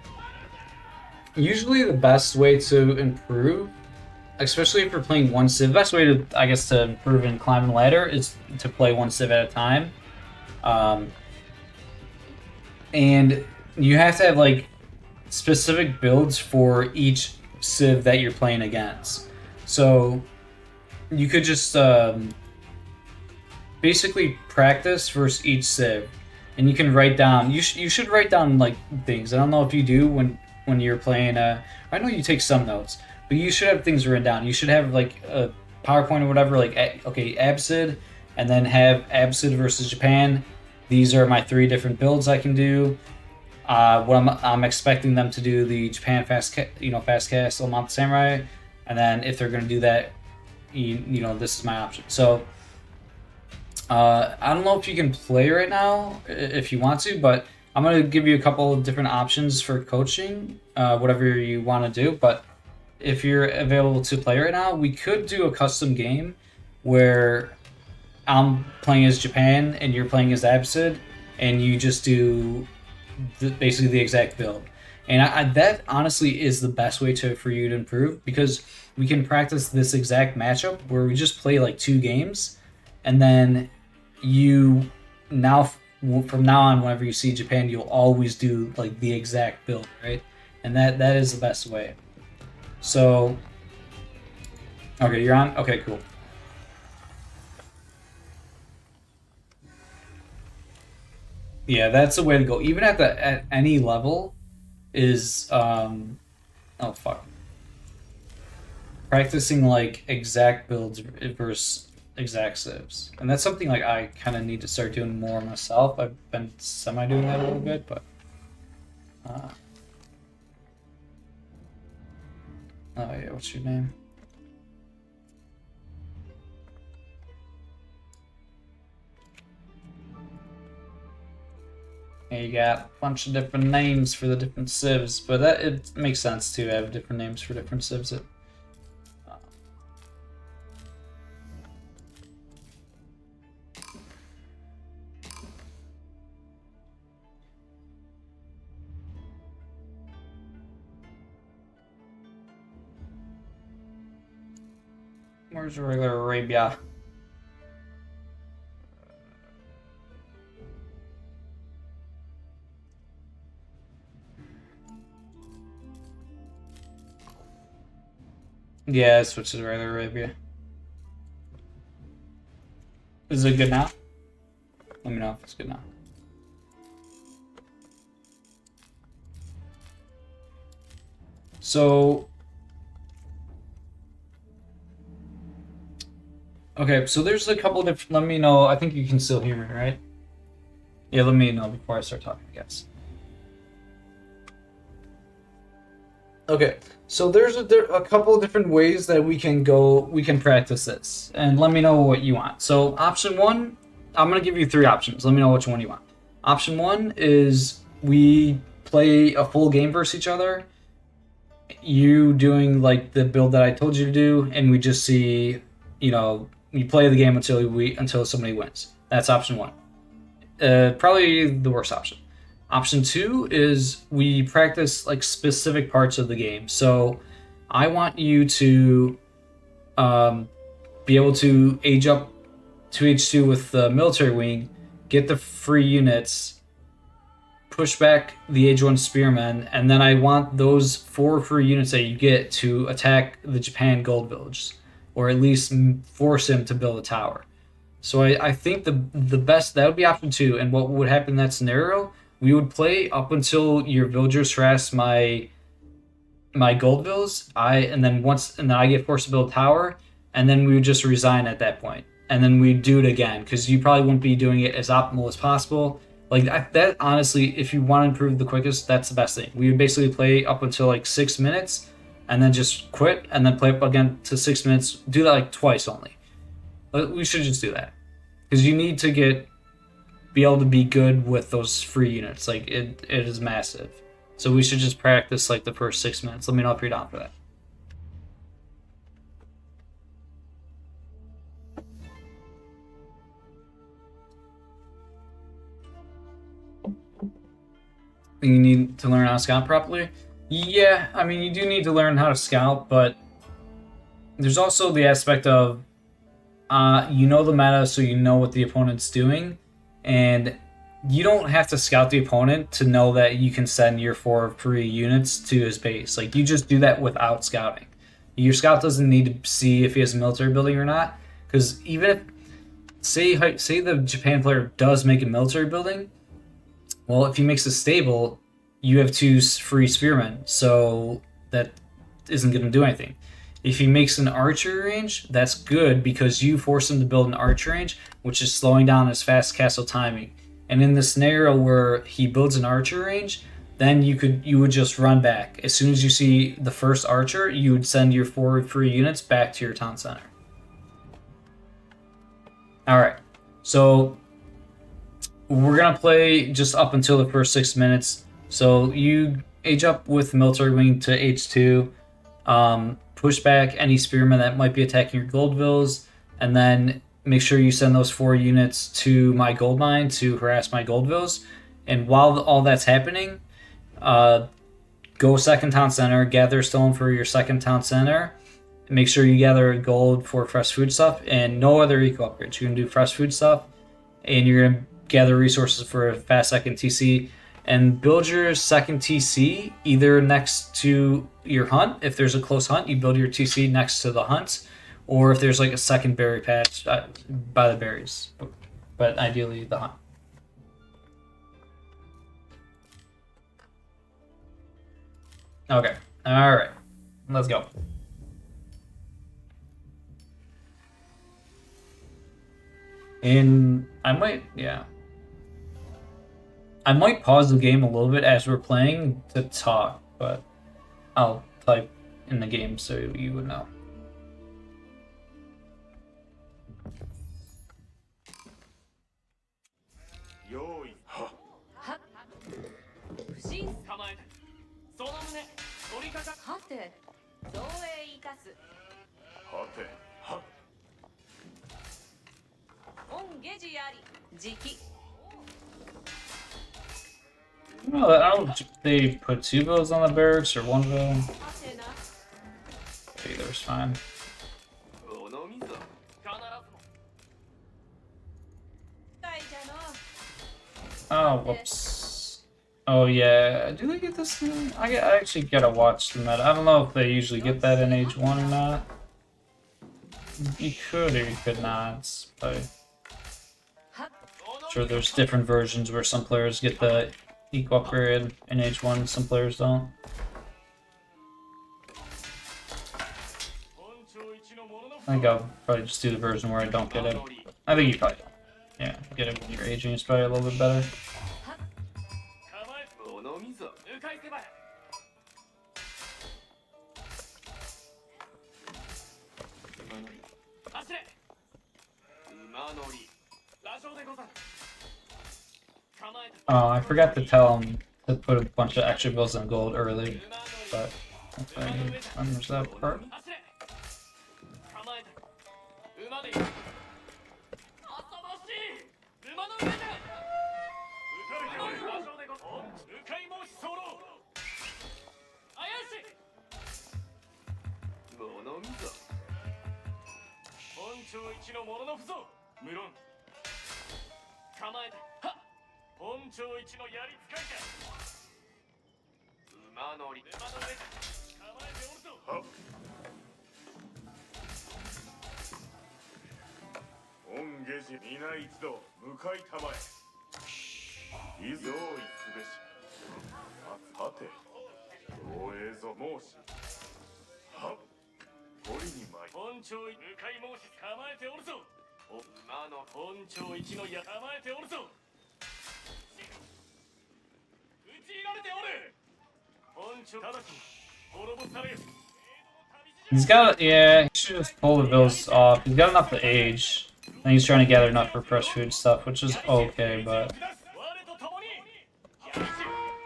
usually the best way to improve, especially if you're playing one civ, the best way to, I guess, to improve in Climb and Ladder is to play one civ at a time. And you have to have, like, specific builds for each civ that you're playing against. So, you could just basically practice versus each civ. And you can write down. You should write down like things. I don't know if you do when you're playing. I know you take some notes, but you should have things written down. You should have like a PowerPoint or whatever. Like okay, ABCID, and then have ABCID versus Japan. These are my 3 different builds I can do. What I'm expecting them to do the Japan fast castle mount samurai, and then if they're going to do that, this is my option. So. I don't know if you can play right now if you want to, but I'm going to give you a couple of different options for coaching, whatever you want to do. But if you're available to play right now, we could do a custom game where I'm playing as Japan and you're playing as ABCID, and you just do basically the exact build. And that honestly is the best way for you to improve, because we can practice this exact matchup where we just play like 2 games, and then from now on, whenever you see Japan, you'll always do like the exact build, right? And that is the best way. So, okay, you're on. Okay, cool. Yeah, that's the way to go. Even at any level, is oh fuck, practicing like exact builds versus exact civs, and that's something like I kind of need to start doing more myself. I've been semi doing that a little bit, but oh yeah, what's your name? Yeah, you got a bunch of different names for the different civs, but it makes sense to have different names for different civs. It Where's regular Arabia? Yeah, it switches to regular Arabia. Is it good now? Let me know if it's good now. So, okay, so there's a couple of different. Let me know. I think you can still hear me, right? Yeah, let me know before I start talking, I guess. Okay, so there's a couple of different ways that we can practice this, and let me know what you want. So option one, I'm gonna give you 3 options. Let me know which one you want. Option one is we play a full game versus each other. You doing like the build that I told you to do, and we just see, you play the game until somebody wins. That's option one. Probably the worst option. Option 2 is we practice like specific parts of the game. So I want you to be able to age up to H2 with the military wing, get the free units, push back the Age 1 spearmen, and then I want those 4 free units that you get to attack the Japan gold village, or at least force him to build a tower. So I think the best, that would be option 2. And what would happen in that scenario, we would play up until your villagers harass my gold villas, and then I get forced to build a tower, and then we would just resign at that point. And then we'd do it again, because you probably wouldn't be doing it as optimal as possible. Like that, honestly, if you want to improve the quickest, that's the best thing. We would basically play up until like 6 minutes, and then just quit, and then play up again to 6 minutes. Do that like twice only. We should just do that, because you need to be able to be good with those free units. Like it is massive. So we should just practice like the first 6 minutes. Let me know if you're down for that. You need to learn how to scout properly? Yeah, I mean, you do need to learn how to scout, but there's also the aspect of you know the meta, so you know what the opponent's doing, and you don't have to scout the opponent to know that you can send your 4 free units to his base. Like, you just do that without scouting. Your scout doesn't need to see if he has a military building or not, because even if, say the Japan player does make a military building, well, if he makes a stable, you have 2 free spearmen, so that isn't going to do anything. If he makes an archery range, that's good because you force him to build an archery range, which is slowing down his fast castle timing. And in the scenario where he builds an archer range, then you would just run back. As soon as you see the first archer, you would send your 4 free units back to your town center. Alright, so we're going to play just up until the first 6 minutes. So you age up with military wing to H2, push back any spearmen that might be attacking your gold villas, and then make sure you send those 4 units to my gold mine to harass my gold villas. And while all that's happening, go second town center, gather stone for your second town center, make sure you gather gold for fresh food stuff, and no other eco upgrades. You're going to do fresh food stuff, and you're going to gather resources for a fast second TC, and build your second TC either next to your hunt. If there's a close hunt, you build your TC next to the hunt, or if there's like a second berry patch by the berries, but ideally the hunt. Okay, all right, let's go. And I might pause the game a little bit as we're playing to talk, but I'll type in the game so you would know. Well, I don't know if they put 2 villas on the barracks or 1 villa. Either's fine. Oh, whoops. Oh yeah, do they get this? I actually gotta watch the meta. I don't know if they usually get that in Age 1 or not. You could or you could not. But sure, there's different versions where some players get the equal upgrade in Age 1, some players don't. I think I'll probably just do the version where I don't get it. I think you probably don't. Yeah, get it when you're aging is probably a little bit better. この溝向かい手早走れ馬乗りラジオでござる構えた Oh, I forgot to tell him to put a bunch of extra bills in gold early, but hopefully he remembers that part. 走れ構えた馬で遊ばしい馬の上で撃たれておるラジオでござる向かい申し候怪しい物溝本庁一の物の不足無論構えたはっ本庁一のやり使いか馬乗り馬の上構えておるぞはっ御下寺皆一同向かいたまえいず用意すべしはて応永ぞ申しはっ取りに参本庁一向かい申し構えておるぞ馬の本庁一のや構えておるぞ討ち入られておる本庁直ちに滅ぼされる He's got, yeah, he should just pull the bills off. He's got enough to age. And he's trying to gather enough for fresh food stuff, which is okay, but... 我と共にやりし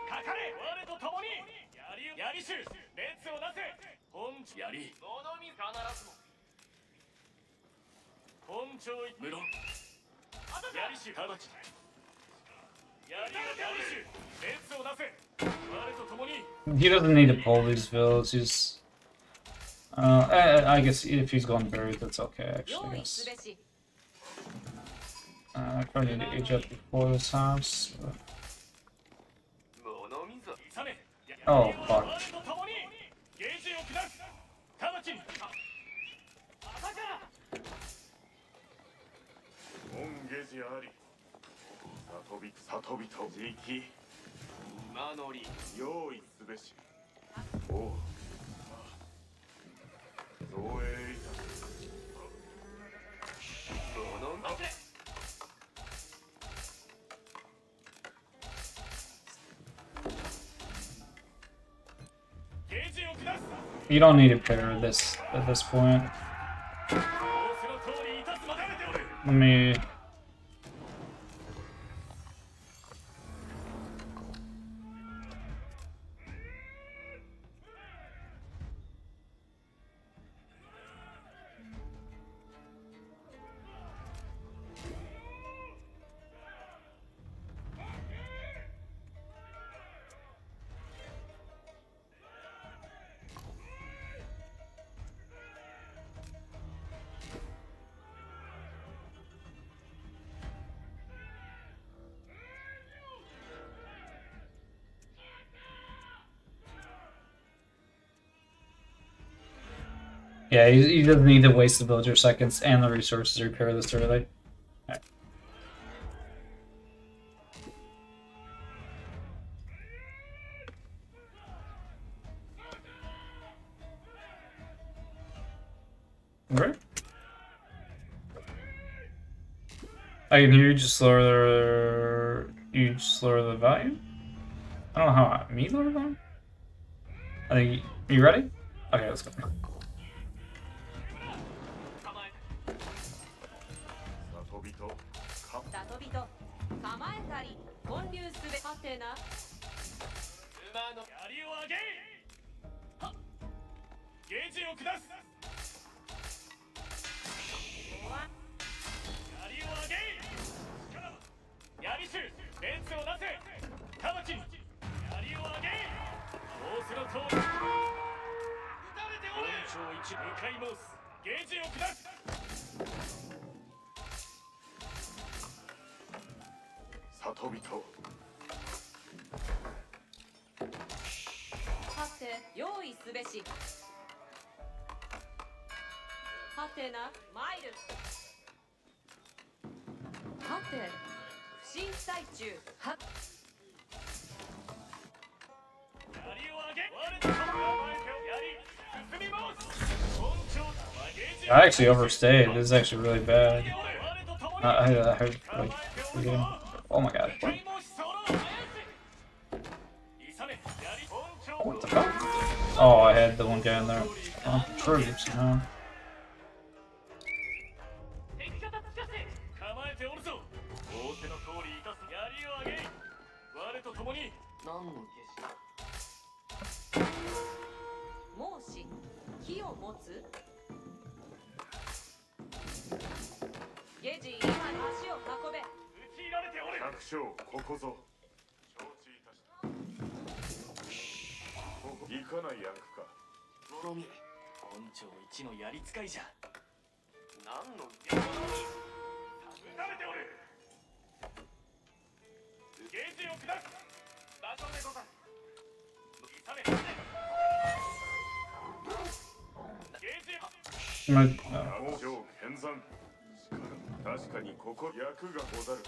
かかれ我と共にやりし熱をなせ本庁やり物見必ずも本庁無論やりし直ちにやりし熱をなせ我と共に He doesn't need to pull these bills, he's... I guess if he's going buried, that's okay, actually, I guess. I probably need to age up before this house, but... Oh, fuck. 里人直馬乗り用意すべしおう造営いた物乗り You don't need to pair this at this point. Let me... Yeah, he doesn't need to waste the villager seconds and the resources to repair this early. Right. Right. I can hear you just lower the volume. I don't know how me lower the volume. I think you ready? Okay, let's go. 構えたり建立すべはてな馬の槍を上げはっゲージを下す槍を上げ力は槍手熱をなせ直ちに槍を上げ仰せの通り撃たれておる本庁一向かい申すゲージを下す里人々をはて用意すべしはてな参るはて不審最中は槍を上げ我と構えて槍進みます本庁ゲージ I actually overstayed. This is actually really bad. 我と共に I heard like forgetting. Oh my god. 機もし候勇め槍本庁 What the fuck? Oh, I had the one guy in there. Oh, troops, huh? 敵方つかせ構えておるぞ仰せの通りいたす槍を上げ我と共に何の申し火を持つゲジ今に足を運べ打ち入られておる百姓ここぞ承知いたした行かない役か諸見本庁一の槍使いじゃ何の出物に撃たれておるゲージを下す場所でござる勇めゲージ My, 百姓剣山確かにここ役がござる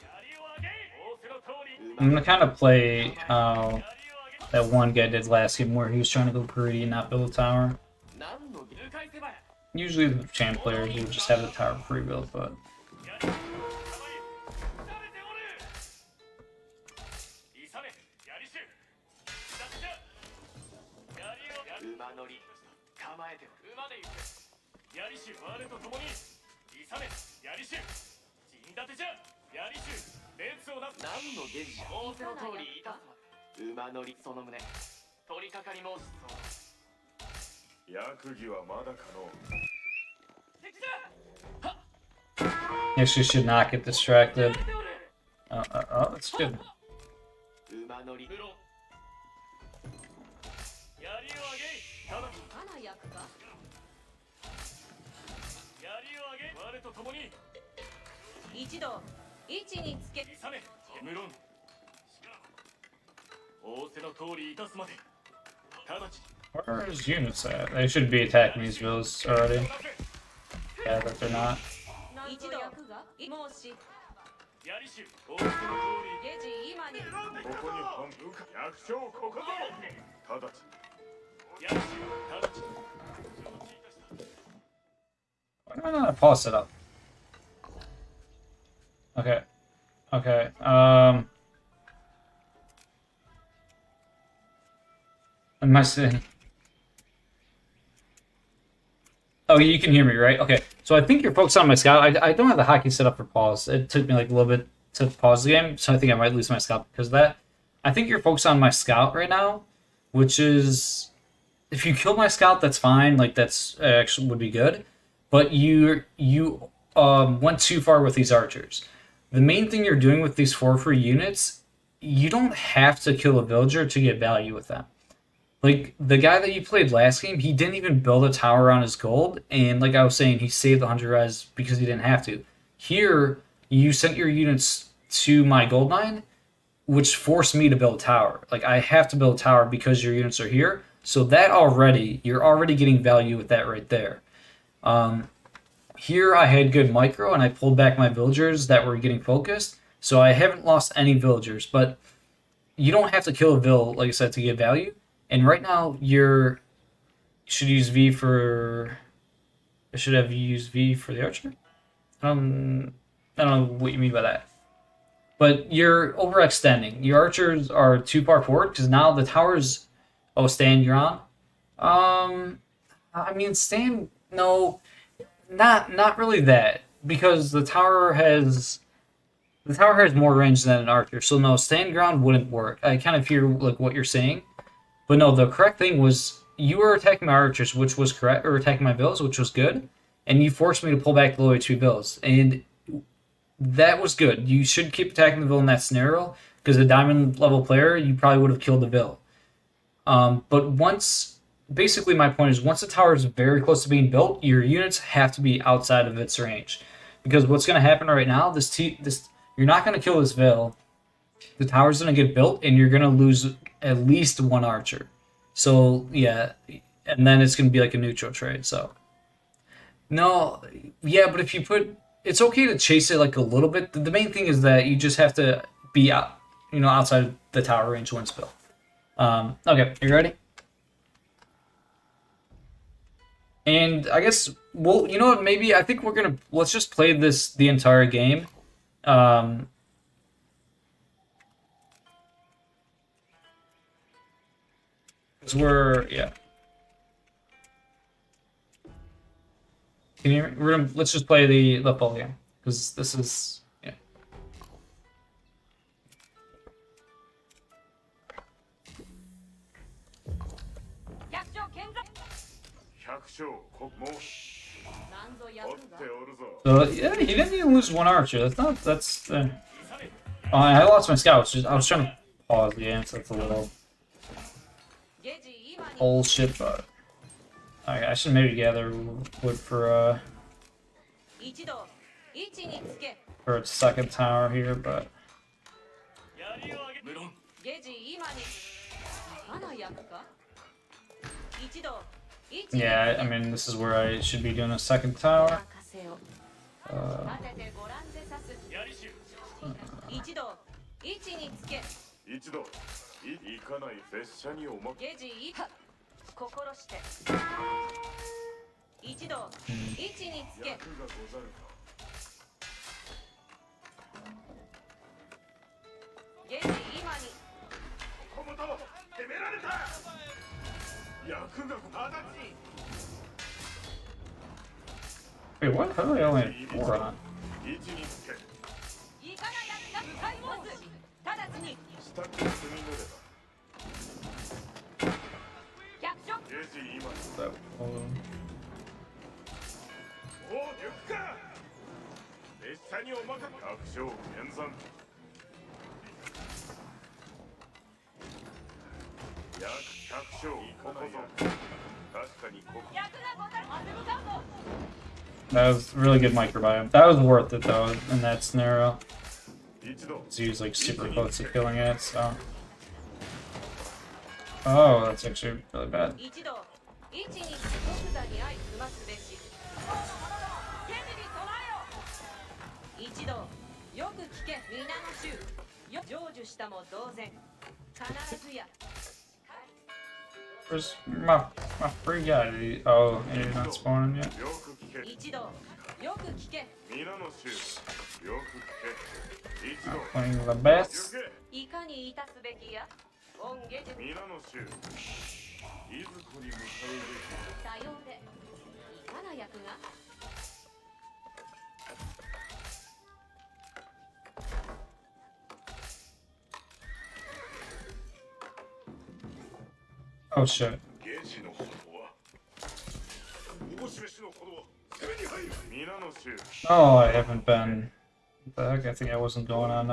槍を上げ仰せの通り I'm gonna kind of play that one guy did last game where he was trying to go greedy and not build a tower. 何の流海手早 Usually the champ players would just have the tower pre-built, but 槍を構え撃たれておる勇め槍手下手じゃ槍を馬乗り構えておる馬で行く槍手我と共に勇め槍手陣立てじゃ槍手列をなす何の下事じゃ仰せの通りいたす馬乗りその旨取り掛かり申しそう役儀はまだ可能敵じゃ actually should not get distracted. Oh, that's good. 馬乗り槍を上げただかな役か槍を上げ我と共に一度位置につけ勇め無論仰せの通りいたすまで直ち Where are his units at? They should be attacking these villas already. Yeah, but they're not. 一度役が申し槍手仰せの通りゲジ今にここに本部下役所ここぞ直ち槍手直ち Why not pause it up? Okay. Okay. Am I saying? Oh, you can hear me, right? Okay. So I think you're focused on my scout. I don't have the hockey set up for pause. It took me like a little bit to pause the game, so I think I might lose my scout because of that. I think you're focused on my scout right now, which is if you kill my scout, that's fine. Like that's actually would be good. But you went too far with these archers. The main thing you're doing with these 4 free units, you don't have to kill a villager to get value with them. Like, the guy that you played last game, he didn't even build a tower on his gold, and like I was saying, he saved the 100 res because he didn't have to. Here, you sent your units to my gold mine, which forced me to build a tower. Like, I have to build a tower because your units are here, so that already, you're already getting value with that right there. Here I had good micro, and I pulled back my villagers that were getting focused, so I haven't lost any villagers, but you don't have to kill a vill, like I said, to get value. And right now, you should use V for... I should have used V for the archer? I don't know what you mean by that. But you're overextending. Your archers are too far forward, because now the towers... Oh, Stan, you're on? I mean, Stan... No, not really that. Because the tower has more range than an archer. So no, stand ground wouldn't work. I kind of hear like what you're saying. But no, the correct thing was you were attacking my archers, which was correct, or attacking my villas, which was good, and you forced me to pull back the low HP villas, and that was good. You should keep attacking the vill in that scenario, because a diamond level player, you probably would have killed the vill. But basically my point is once the tower is very close to being built, your units have to be outside of its range. because what's gonna happen right now, this you're not gonna kill this Veil. The tower's gonna get built, and you're gonna lose at least one archer. So yeah, and then it's gonna be like a neutral trade. So no, yeah, but if you put, it's okay to chase it like a little bit. The main thing is that you just have to be out, outside the tower range when spill. Okay, you ready? And I guess, well, you know what? Maybe I think let's just play this the entire game. Cause yeah. Can you? Let's just play the full game because this is yeah. 百姓見参百姓国もなんぞや追っるんだ ておるぞ So yeah, he didn't even lose one archer. That's. Oh, I lost my scouts. I was trying to pause the game, so that's a little ゲジ今に bullshit. But I should maybe gather wood for 一度位置につけ for a second tower here, but 槍を上げ無論ゲジ今に花焼くか一度位置に yeah, I mean this is where I should be doing a second tower. 任せよ Uh, 立ててご覧で刺す槍衆一度位置につけ一度行かない列車におまけゲジい心して一度位置につけ役がござるかゲジ今にここもと攻められた役が直ち wait, what? How do I only have 4 on? 位置につけいかなやつが使います直ちに下に積み乗れば百姓ゲジ今 That, おうリュックか列車におまか百姓剣山約百姓ここぞ確かにここ役がござるアセブカンボ that was really good microbiome. That was worth it though in that scenario. 一度 To use like super close to killing it. So. Oh, that's actually really bad. 一度位置に即座に相済ますべしゲジに備えよ一度よく聞け皆の衆よ成就したも同然必ずや Where's my free guy? Oh, and he's not spawning yet. よく聞け一度よく聞け皆の衆よく聞け一度 Playing the 行 best. けいかにいたすべきや御ゲジ皆の衆いずこに向かうさようでいかな役が Oh shit. べきゲージのことはおぼしめしのことは攻めに入る皆の衆 Oh, I haven't been. What the heck? I think I wasn't going on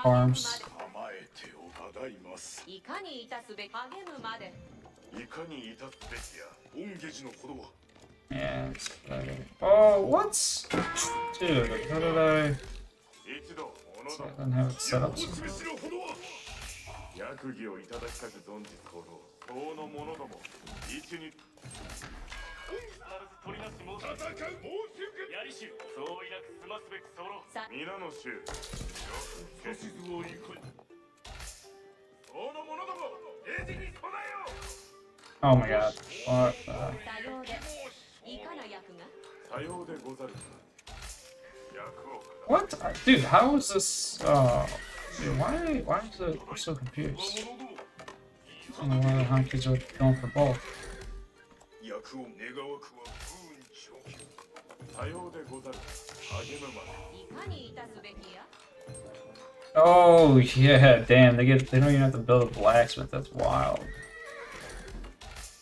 farms. 構えてお伺いますいかにいたすべき励むまでいかに至すべきや御ゲージのことは Yeah. Oh, what? Dude, how did I? 一度おの I didn't have it set up. おぼしめしのことは役儀をいただきたく存じ候その者ども一に取りなし申し戦う申し受け槍衆そういなく済ますべく候さ皆の衆よく指図をいこいその者ども平時に備えよ Oh my god. What? さようでいかな役がさようでござる役を What? Dude, how is this? Dude, why is it? I'm so confused. I don't know why the Honkies are going for both. 役を願わくは不運長期さようでござる励むまでいかにいたすべきや Oh yeah, damn. They don't even have to build a blacksmith. That's wild.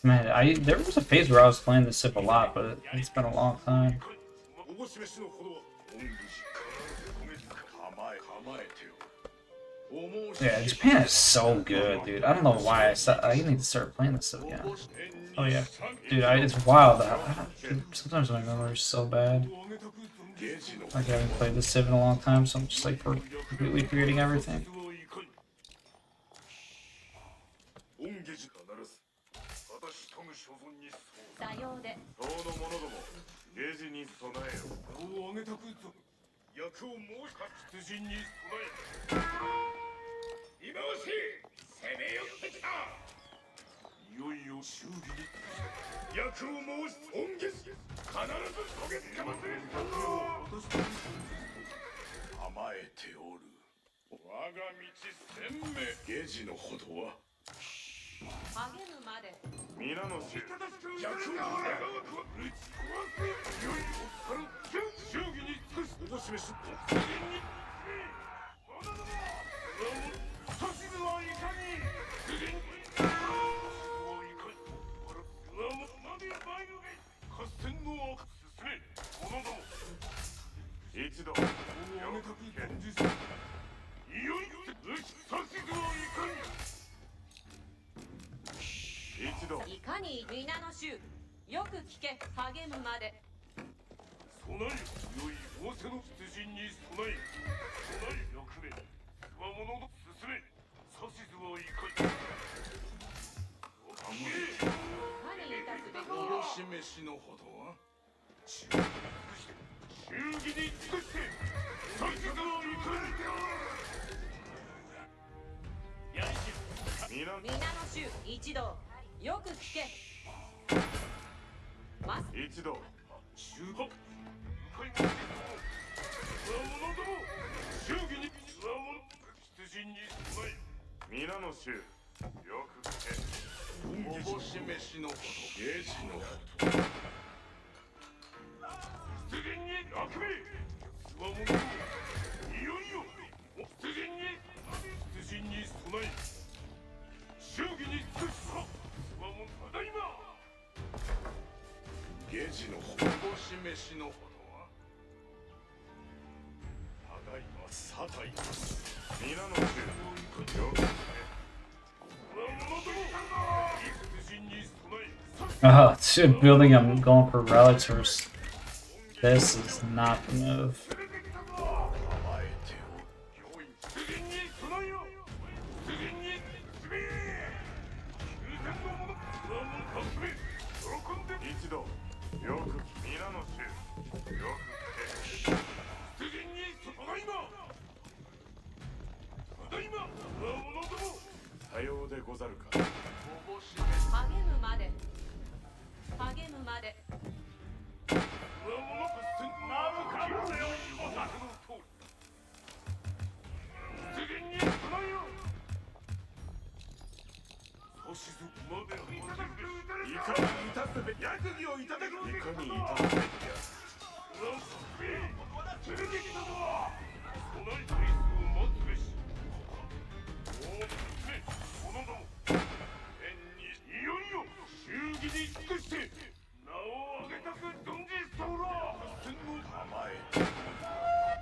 Man, there was a phase where I was playing this Civ a lot, but it's been a long time. おぼしめしのほどは御武士必ず構えてよ Yeah, Japan is so good, dude. I don't know why I need to start playing this Civ again. Oh yeah, dude, it's wild. Sometimes my memory is so bad. Like I haven't played this Civ in a long time, so I'm just like completely forgetting everything. 恩下寺がならず私とむ所存にさようでそうの者ども下寺に備えよ名を挙げたくぞ役を申しか出陣に備え今わし攻め寄ってきたいよいよ祝儀に役を申し恩下寺必ず遂げつけまする甘えておる我が道鮮明下寺のほどは励むまで皆の衆役を願わくは打ち壊せいよいよから祝儀に尽くすおぼしめし次に指図はいかに次にはいかに我もまで前のげ合戦の悪進めこのども一度やめたく現実いよいよ指図はいかに一度いかに皆の衆よく聞け励むまで備えよ良い仰せの出陣に備え備え役目つわものの進め指図はいかにおかげ何にいたすべきおよ示しのほどは忠義に尽くして指図はいかにやりし皆皆の衆一同よく聞けま一度集合向かいますつわものども忠義につわもの出陣に備え皆の衆よく聞けおぼし飯のほどゲージのほど出陣に悪名つわものどもいよいよ出陣に備え忠義に尽くすぞつわものただいまゲージのほぼし飯のほどはただいまさたい皆の衆よくねつわものども出陣に備え Oh, shit, building I'm going for relics first. This is not the move. 構えておる出陣に備えよ出陣に進め休戦の者つわものかすめ喜んで一度よく皆の衆よく聞け出陣にただいまただいまつわものどもさようでござるかおぼしめ励むまで励むまでつわもの合戦なるかお宅のとおり出陣に備えよ指図までいただくいかにいたすべき役儀をいただくいかにいたすべきや出てきたぞ備えたリスクを待つべしおおめこのども縁にいよいよ忠義に尽くして名を挙げたく存じ候合戦の構えリ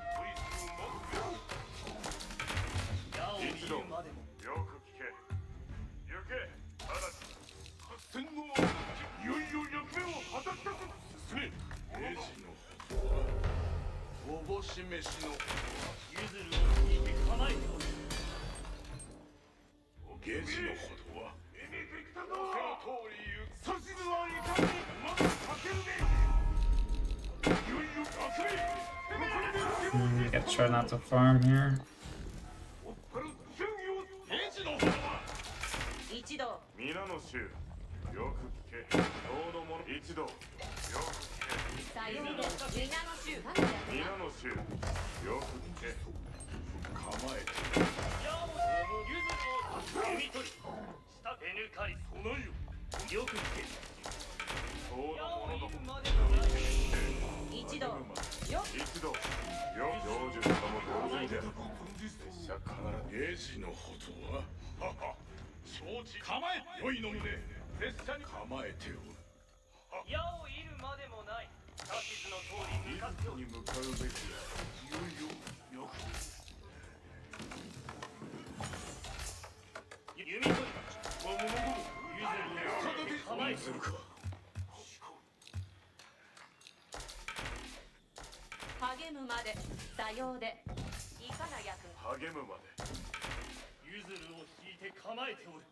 スクを待つべし一度よく聞け行けただし合戦のいよいよ役目を果たしたく進め英治のおぼし飯のゆずるを聞いて構えておるゲージのほどは出てきたぞその通り言う指図はいかにまだかけるべいよいよ役目 Gotta try not to farm here. おっぱる準備をゲージのほどは一同皆の衆よく聞け党の者一同よく聞けさようで皆の衆何やって皆の衆よく聞け構えてゆずを読み取り下手抜かり備えよよく聞け党の者ども一同よ一度よ成就様も同然である拙者必ずゲージのほどははは承知構え良いの胸拙者に構えておる矢を射るまでもない指図の通り向かっておるに向かうべきやいよいよよく弓取り魔物どもゆずに構えてするか励でさようでいかな役励むまでゆずるを引いて構えておる。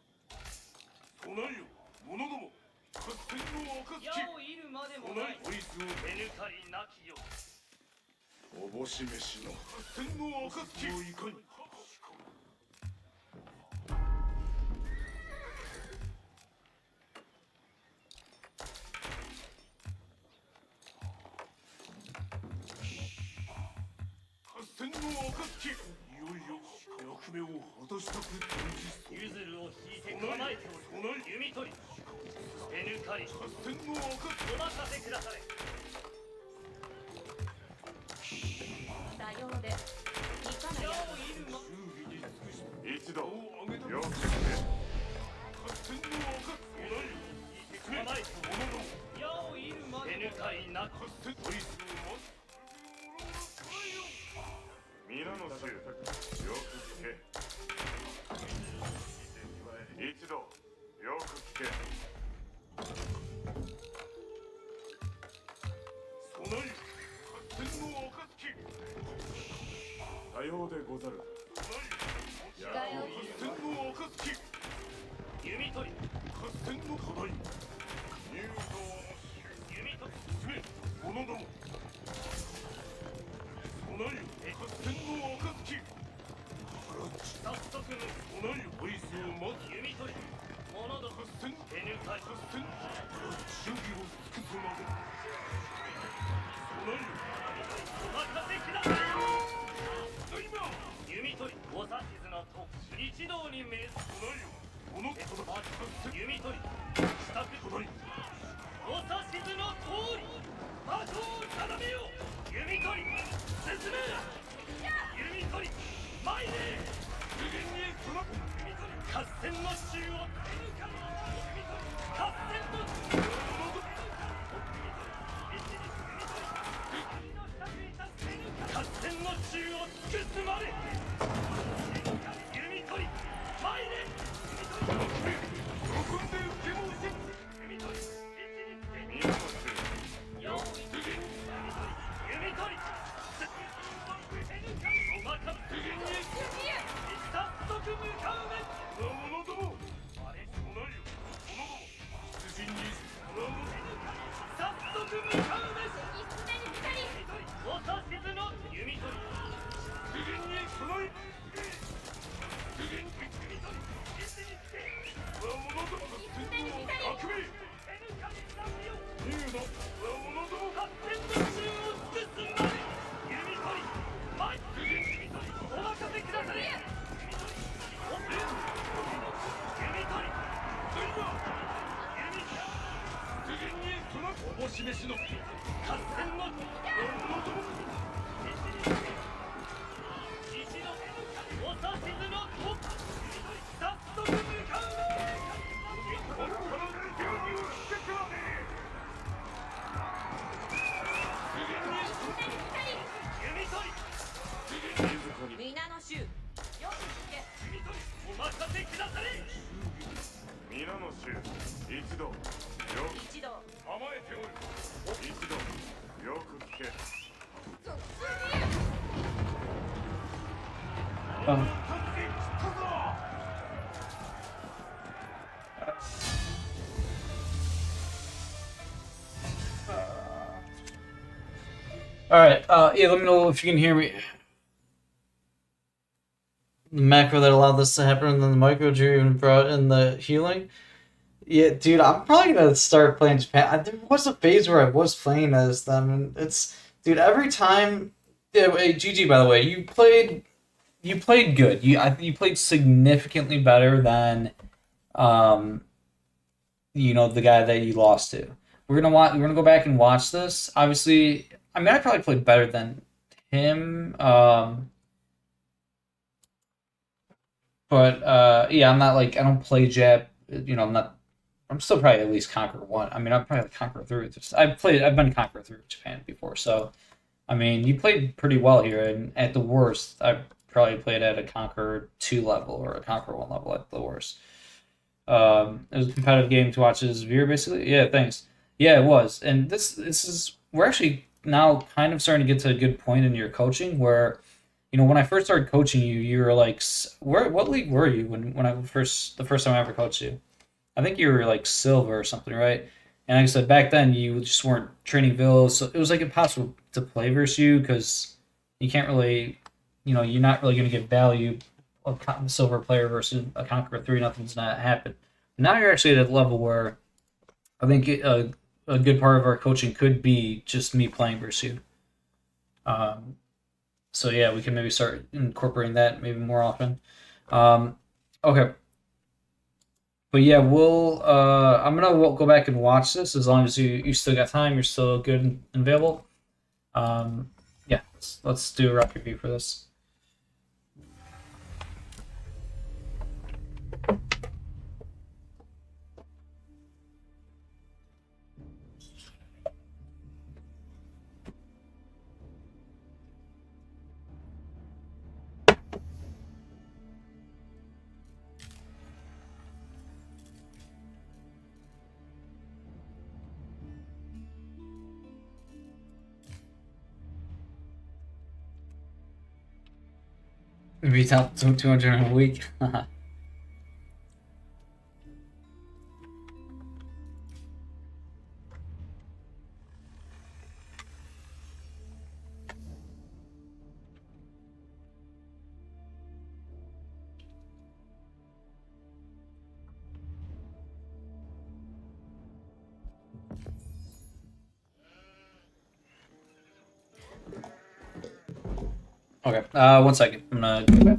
備えよ者ども、合戦の暁。矢を射るまでもない追いすを手抜かりなきよおぼし飯の合戦の暁をいかに。合戦の暁、いよいよ役目を果たしたく存じ。ゆずるを引いて構えておる。弓取り手抜かり合戦の暁、お任せくだされ。さようでいかな矢を役射るま忠義に尽くし一同を挙げたよく合戦の暁、備えよ引いて構えておる。者ども、矢を射るまで手抜かりなく合戦追いすを待つ。皆の衆、よく聞け。一同、よく聞け。備えよ合戦の暁、さようでござる。控えを合戦の暁、弓取り合戦の課題、入道弓取り進め者ども、備えよ合戦の暁、早速の備えよ追いすを待つ。弓取り者ども合戦手抜かり合戦、忠義を尽くすまで。備えよお任せください。今、弓取りお指図のと一同に命ず備えよこの子だ。合戦弓取り支度課題、お指図の通り場所を定めよう。弓取り進め弓取り前へ無限に備え、弓取り合戦の衆を手抜かり弓取り合戦の衆を合戦の衆を尽くすまで弓取り前へ弓取り喜んで受け申せ。弓取り位置につけ皆の衆、よーい弓取りおまかせ早速向かうべ者ども、あれ備えよ者ども、出陣に早速向かうべすでにピタリ弓取りお指図の弓取り出陣に備え、出陣に弓取り位置につけ者ども、合戦の革命、手抜かりなしよ入道者ども、合戦の衆を尽くすまで弓取り前弓取りお任せくだされ弓取りお手弓取り弓出陣に備え、おぼし飯の合戦の者ども、一度お指図のと早速向かうここから手を入してくらね。弓取り静かに。皆の衆よく聞け弓取りお任せくだされ皆の衆、一同、よく、一同構えておる。一同、よく聞け。All right. Yeah. Let me know if you can hear me. The macro that allowed this to happen, and then the micro Drew even brought in the healing. Yeah, dude, I'm probably gonna start playing Japan. There was a phase where I was playing as them, and it's, dude, every time. Yeah, hey, GG, by the way, you played good. You played significantly better than, the guy that you lost to. We're gonna go back and watch this. Obviously, I mean, I probably played better than him. But yeah, I'm not like, I don't play Jap. I'm still probably at least Conqueror 1. I mean, I'm probably Conqueror 3. I've been Conqueror 3 with Japan before, so I mean, you played pretty well here, and at the worst, I probably played at a Conqueror 2 level or a Conqueror 1 level at the worst. It was a competitive game to watch as a viewer, basically. Yeah, thanks. Yeah, it was, and this is, we're actually now kind of starting to get to a good point in your coaching where, you know, when I first started coaching you, you were like, what league were you when the first time I ever coached you? I think you were like silver or something, right? And like I said, back then you just weren't training villas, so it was like impossible to play versus you because you can't really, you know, you're not really going to get value of silver player versus a Conqueror 3. Nothing's not happen. Now you're actually at a level where I think a good part of our coaching could be just me playing versus you. So yeah, we can maybe start incorporating that maybe more often. Okay. But yeah, I'm gonna go back and watch this as long as you still got time, you're still good and available. Yeah, let's do a rock review for this. Maybe top 200 in a week. Okay, 1 second. I'm gonna go back.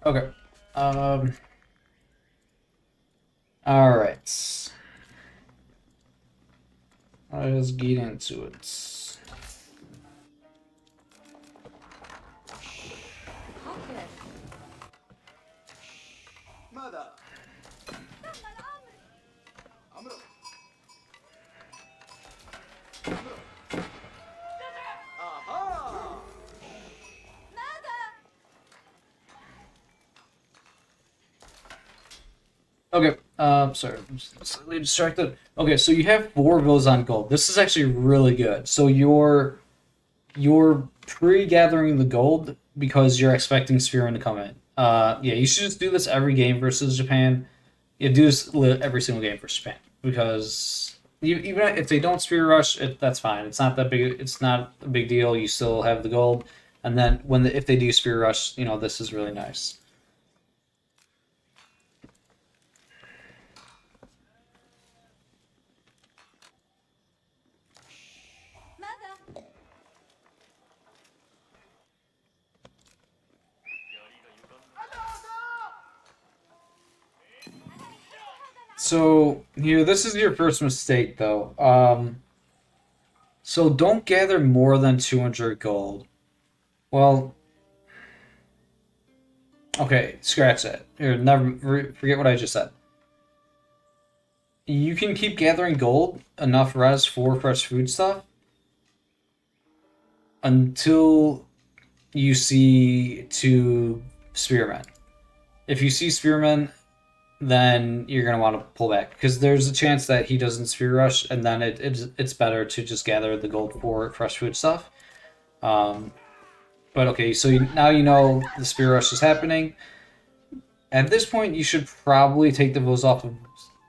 Okay. All right. Let's get into it. Okay, sorry, I'm slightly distracted. Okay, so you have 4 villas on gold. This is actually really good. So you're pre-gathering the gold because you're expecting Spheroid to come in. Yeah, you should just do this every game versus Japan. Yeah, do this every single game for Japan because even if they don't Sphere Rush, that's fine. It's not that big. It's not a big deal. You still have the gold, and then if they do Sphere Rush, you know this is really nice. So here, this is your first mistake, though. So don't gather more than 200 gold. Well, okay, scratch that. Here, forget what I just said. You can keep gathering gold, enough res for fresh food stuff, until you see 2 spearmen. If you see spearmen, then you're going to want to pull back, because there's a chance that he doesn't spear rush, and then it's better to just gather the gold for fresh food stuff. But okay, so now you know the spear rush is happening. At this point, you should probably take the vills off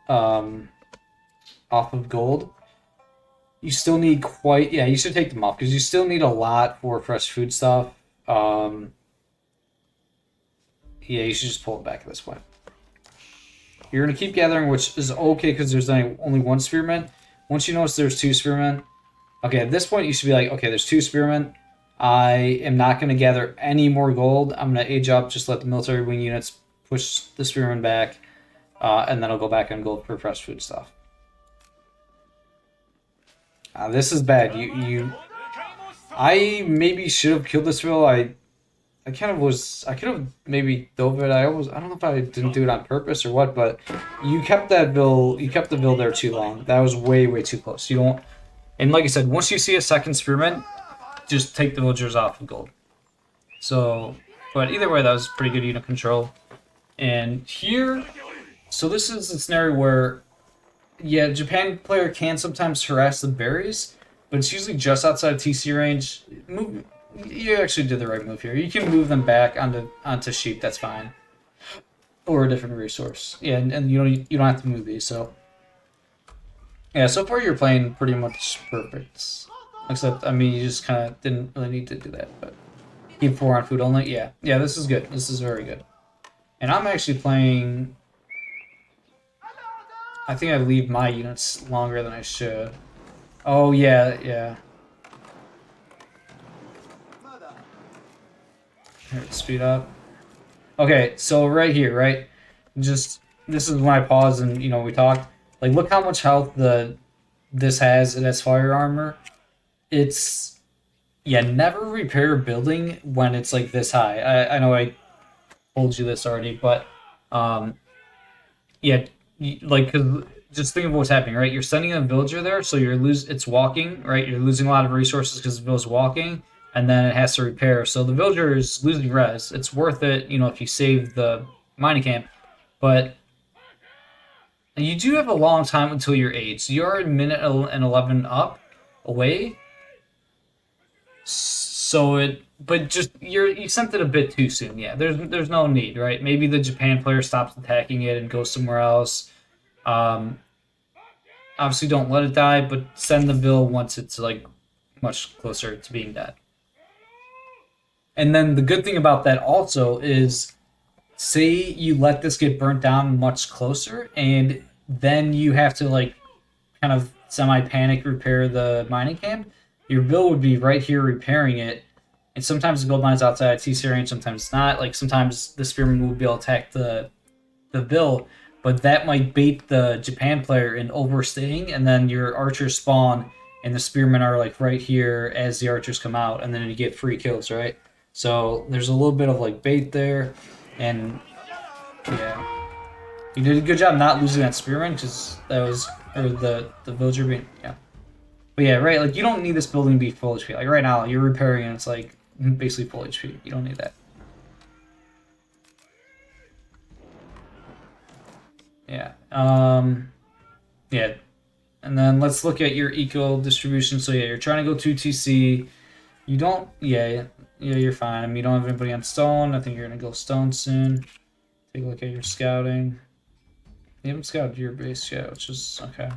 of gold. You still need you should take them off, because you still need a lot for fresh food stuff. Yeah, you should just pull it back at this point. You're going to keep gathering, which is okay because there's only 1 spearman. Once you notice there's 2 spearmen, okay, at this point you should be like, okay, there's 2 spearmen. I am not going to gather any more gold. I'm going to age up, just let the military wing units push the spearmen back, and then I'll go back on gold for fresh food stuff. This is bad. I maybe should have killed this vill. I could have maybe dove it. I don't know if I didn't do it on purpose or what, but you kept the vill there too long. That was way too close. You don't, and like I said, once you see a second spearman, just take the villagers off of gold. So, but either way, that was pretty good unit control. And here, so this is a scenario where, yeah, Japan player can sometimes harass the berries, but it's usually just outside of TC range. You actually did the right move here. You can move them back onto sheep. That's fine, or a different resource. Yeah, and you don't have to move these. So yeah, so far you're playing pretty much perfect. Except, I mean, you just kind of didn't really need to do that. But keep 4 on food only. Yeah, this is good. This is very good. And I'm actually playing. I think I leave my units longer than I should. Oh yeah. Here, speed up. Okay, so right here, right? Just, this is when I pause and, we talked. Like, look how much health this has. It has fire armor. It's, yeah, never repair a building when it's, like, this high. I know I told you this already, but, yeah, like, cause just think of what's happening, right? You're sending a villager there, so it's walking, right? You're losing a lot of resources because the village is walking. And then it has to repair. So the villager is losing res. It's worth it, if you save the mining camp. But you do have a long time until your age. So you're a minute and 11 away. So but just you sent it a bit too soon. Yeah, there's no need, right? Maybe the Japan player stops attacking it and goes somewhere else. Obviously, don't let it die, but send the vill once it's like much closer to being dead. And then the good thing about that also is, say you let this get burnt down much closer, and then you have to, like, kind of semi-panic repair the mining camp. Your vill would be right here repairing it, and sometimes the gold mine's outside TC range, sometimes it's not. Like, sometimes the spearman will be able to attack the vill, but that might bait the Japan player in overstaying, and then your archers spawn, and the spearmen are, like, right here as the archers come out, and then you get free kills, right? So there's a little bit of, like, bait there, and yeah, you did a good job not losing that spearman, because that was, or the villager being, yeah. But yeah, right, like, you don't need this building to be full HP. Like, right now, you're repairing and it's, like, basically full HP. You don't need that. Yeah. Yeah. And then let's look at your eco distribution. So yeah, you're trying to go 2 TC. You don't, yeah, you're fine. I mean, you don't have anybody on stone. I think you're gonna go stone soon. Take a look at your scouting. You haven't scouted your base yet, which is okay.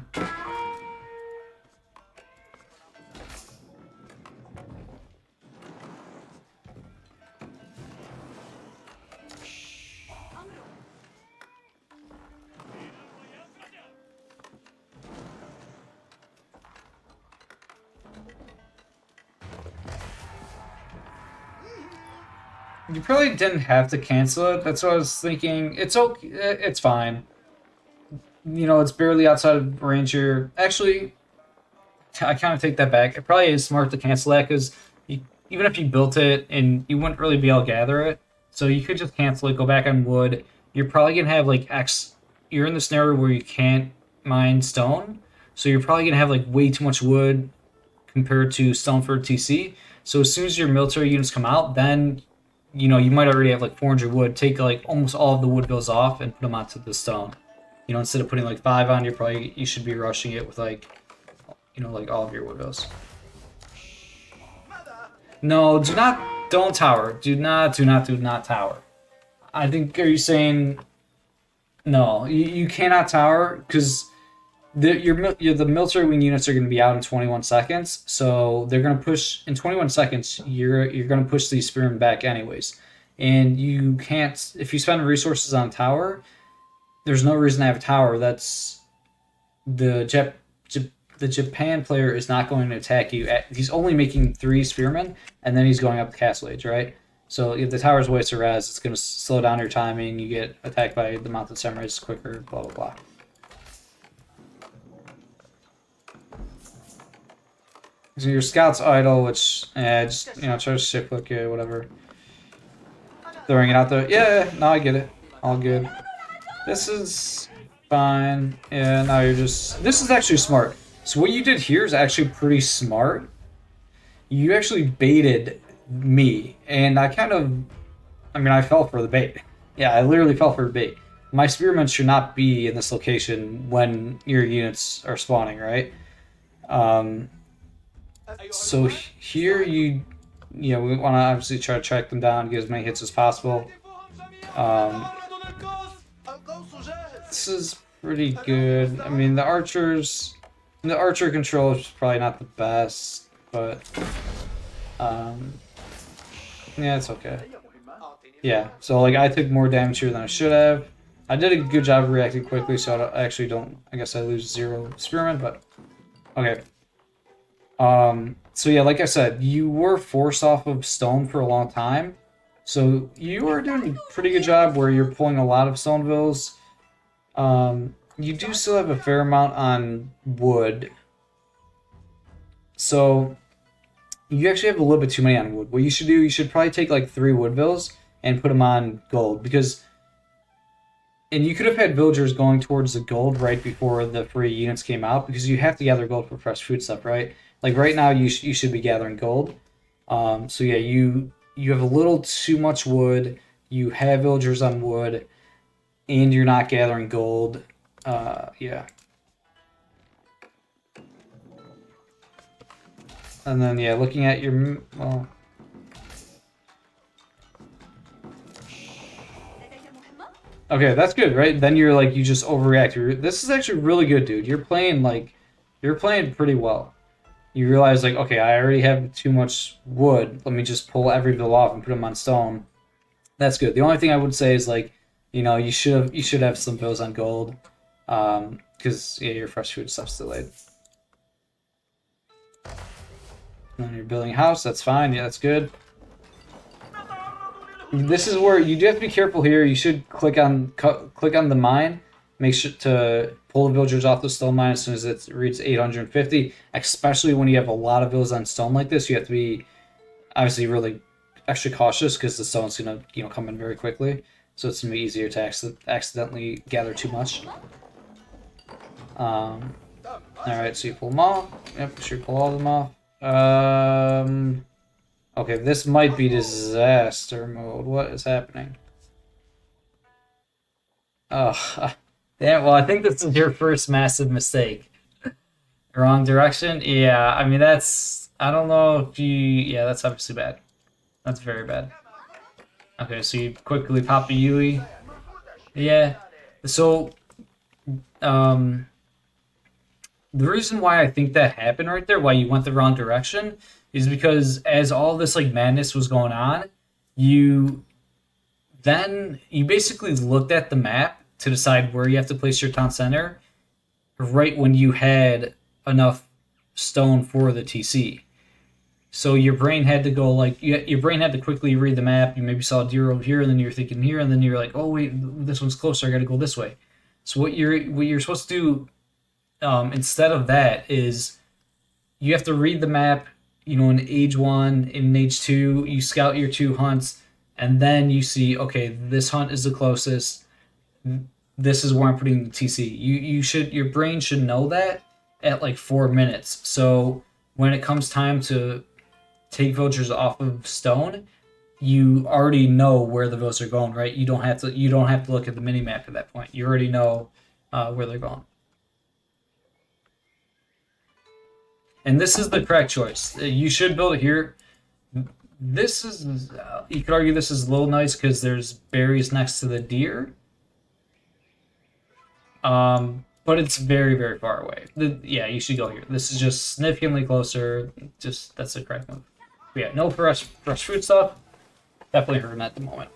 You probably didn't have to cancel it. That's what I was thinking. It's okay. It's fine. you know, it's barely outside of range here. Actually, I kind of take that back. It probably is smart to cancel that because even if you built it and you wouldn't really be able to gather it, so you could just cancel it, go back on wood. You're probably gonna have like X. You're in the scenario where you can't mine stone, so you're probably gonna have like way too much wood compared to stone for TC. So as soon as your military units come out, then you know you might already have like 400 wood. Take like almost all of the wood bills off and put them onto the stone. You know, instead of putting like 5 on, you should be rushing it with like, you know, like all of your wood bills. No, don't tower. Do not tower. I think, are you saying, no, you cannot tower because the military wing units are going to be out in 21 seconds. So they're going to push, in 21 seconds, you're going to push these spearmen back anyways. And you can't, if you spend resources on tower, there's no reason to have a tower. That's the Japan player is not going to attack you. He's only making 3 spearmen, and then he's going up the castle age, right? So if the tower's waste of res, it's going to slow down your timing. You get attacked by the mounted samurais quicker, blah, blah, blah. So your scout's idle, which, just, you know, try to shift click it, whatever. Throwing it out there. Yeah, no, I get it. All good. This is fine. Yeah, now you're just... This is actually smart. So what you did here is actually pretty smart. You actually baited me. And I kind of... I mean, I fell for the bait. Yeah, I literally fell for the bait. My spearmen should not be in this location when your units are spawning, right? So here you know, we want to obviously try to track them down, get as many hits as possible. This is pretty good. I mean, the archer control is probably not the best, but yeah, it's okay. Yeah, so like I took more damage here than I should have. I did a good job of reacting quickly, so I actually don't. I guess I lose 0 spearmen, but okay. So yeah, like I said, you were forced off of stone for a long time, so you were doing a pretty good job where you're pulling a lot of stone vills. You do still have a fair amount on wood. So you actually have a little bit too many on wood. What you should do, you should probably take like 3 wood vills and put them on gold, because, and you could have had villagers going towards the gold right before the free units came out, because you have to gather gold for fresh food stuff, right? Like right now you should be gathering gold. So yeah, you have a little too much wood. You have villagers on wood, and you're not gathering gold. Yeah. And then, yeah, looking at your... Well... Okay, that's good, right? Then you're like, you just overreact. This is actually really good, dude. You're playing pretty well. You realize, like, okay, I already have too much wood. Let me just pull every vill off and put them on stone. That's good. The only thing I would say is, like, you know, you should have some bills on gold, because yeah, your fresh food stuff's delayed. And then you're building a house. That's fine. Yeah, that's good. This is where you do have to be careful here. You should click on the mine. Make sure to pull the villagers off the stone mine as soon as it reaches 850. Especially when you have a lot of villas on stone like this, you have to be obviously really extra cautious because the stone's gonna, you know, come in very quickly. So it's gonna be easier to accidentally gather too much. All right, so you pull them off. Yep, sure, pull all of them off. Okay, this might be disaster mode. What is happening? Oh, damn. Well, I think this is your first massive mistake. Wrong direction? Yeah, I mean, that's... I don't know if you... Yeah, that's obviously bad. That's very bad. Okay, so you quickly pop a Yui. Yeah. So, the reason why I think that happened right there, why you went the wrong direction, is because as all this like madness was going on, you basically looked at the map to decide where you have to place your town center right when you had enough stone for the TC. So your brain had to go like, your brain had to quickly read the map. You maybe saw a deer over here, and then you're thinking here, and then you're like, oh wait, this one's closer, I gotta go this way. So what you're supposed to do instead of that is you have to read the map. You know, in age 1, in age 2, you scout your 2 hunts, and then you see, okay, this hunt is the closest. This is where I'm putting the TC. Your brain should know that at like 4 minutes. So when it comes time to take villagers off of stone, you already know where the villagers are going, right? You don't have to look at the mini map at that point. You already know where they're going. And this is the correct choice. You should build it here. This is, you could argue this is a little nice because there's berries next to the deer. But it's very, very far away. Yeah, you should go here. This is just significantly closer. Just, that's the correct move. But yeah, no fresh food stuff. Definitely hurting at the moment.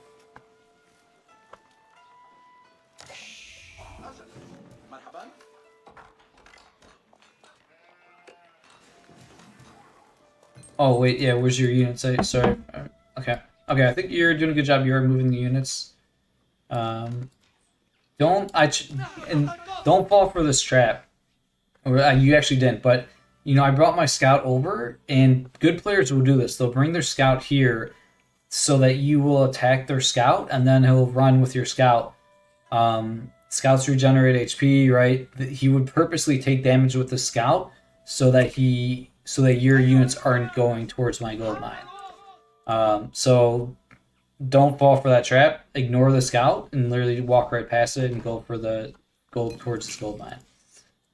Oh wait, yeah. Where's your unit? Sorry. Okay. I think you're doing a good job. You're moving the units. Don't fall for this trap. Or you actually didn't, but you know I brought my scout over, and good players will do this. They'll bring their scout here, so that you will attack their scout, and then he'll run with your scout. Scouts regenerate HP, right? He would purposely take damage with the scout so that your units aren't going towards my gold mine. So don't fall for that trap. Ignore the scout and literally walk right past it and go for the gold towards this gold mine.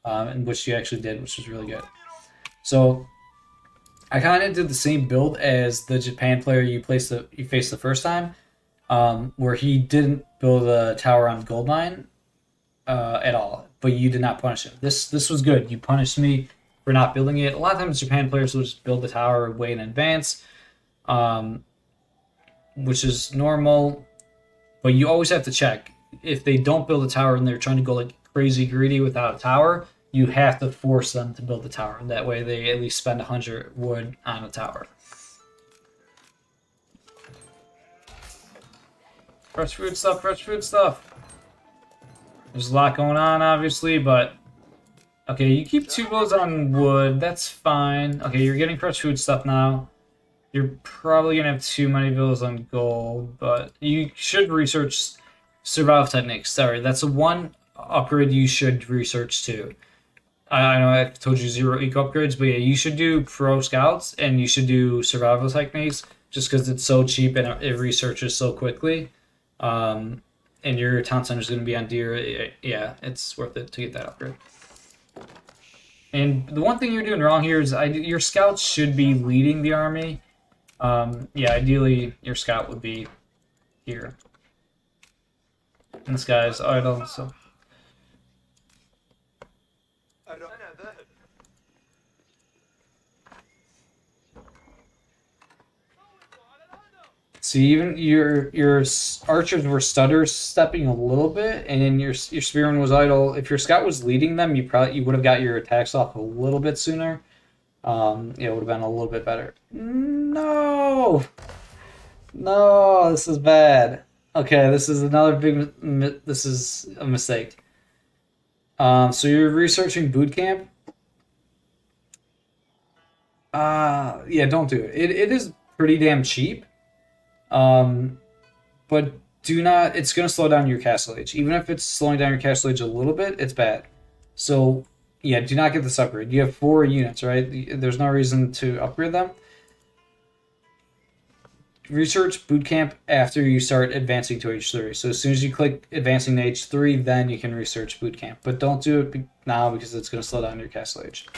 And which you actually did, which was really good. So I kind of did the same build as the Japan player you faced the first time, where he didn't build a tower on gold mine at all, but you did not punish him. This was good. You punished me for not building it. A lot of times Japan players will just build the tower way in advance, which is normal, but you always have to check. If they don't build a tower and they're trying to go like crazy greedy without a tower, you have to force them to build the tower. That way they at least spend 100 wood on a tower. Fresh food stuff. There's a lot going on, obviously, but okay, you keep 2 builds on wood. That's fine. Okay, you're getting fresh food stuff now. You're probably going to have too many builds on gold, but you should research survival techniques. Sorry, that's the one upgrade you should research too. I know I told you 0 eco upgrades, but yeah, you should do pro scouts and you should do survival techniques just because it's so cheap and it researches so quickly. And your town center is going to be on deer. Yeah, it's worth it to get that upgrade. And the one thing you're doing wrong here is your scouts should be leading the army. Yeah, ideally your scout would be here. And this guy's idle, so. See, even your archers were stutter stepping a little bit, and then your spearman was idle. If your scout was leading them, you would have got your attacks off a little bit sooner. Yeah, it would have been a little bit better. No, this is bad. Okay, this is another this is a mistake. So you're researching boot camp. Yeah, don't do it. It is pretty damn cheap. But do not, it's going to slow down your castle age. Even if it's slowing down your castle age a little bit, it's bad. So, yeah, do not get this upgrade. You have 4 units, right? There's no reason to upgrade them. Research boot camp after you start advancing to H3. So as soon as you click advancing to H3, then you can research boot camp. But don't do it now because it's going to slow down your castle age.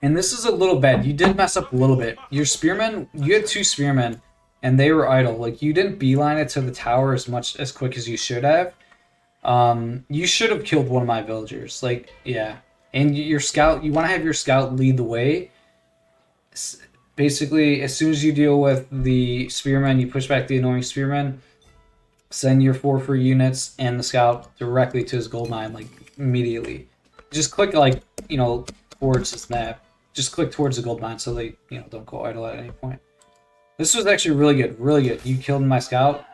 And this is a little bad. You did mess up a little bit. Your spearmen, you had 2 spearmen, and they were idle. Like, you didn't beeline it to the tower as quick as you should have. You should have killed one of my villagers. Like, yeah. And your scout, you want to have your scout lead the way. Basically, as soon as you deal with the spearmen, you push back the annoying spearmen, send your 4 units and the scout directly to his gold mine, like, immediately. Just click, like, you know, towards this map. just click towards the gold mine so they don't go idle at any point. This was actually really good, really good. You killed my scout.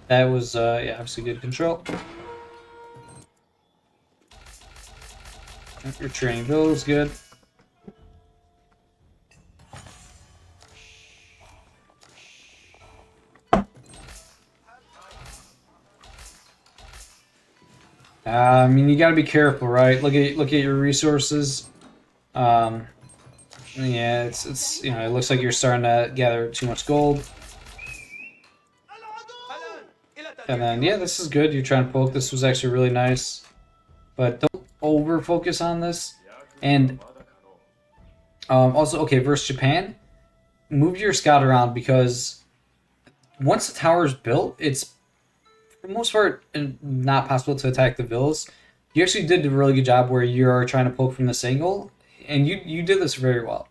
That was yeah, obviously good control. Your training bill is good. I mean, you got to be careful, right? Look at your resources. Yeah, it's it looks like you're starting to gather too much gold. And then yeah, this is good. You're trying to poke. This was actually really nice, but don't over focus on this. And also, okay, versus Japan, move your scout around because once the tower is built, it's for the most part not possible to attack the villas. You actually did a really good job where you are trying to poke from this angle, and you did this very well.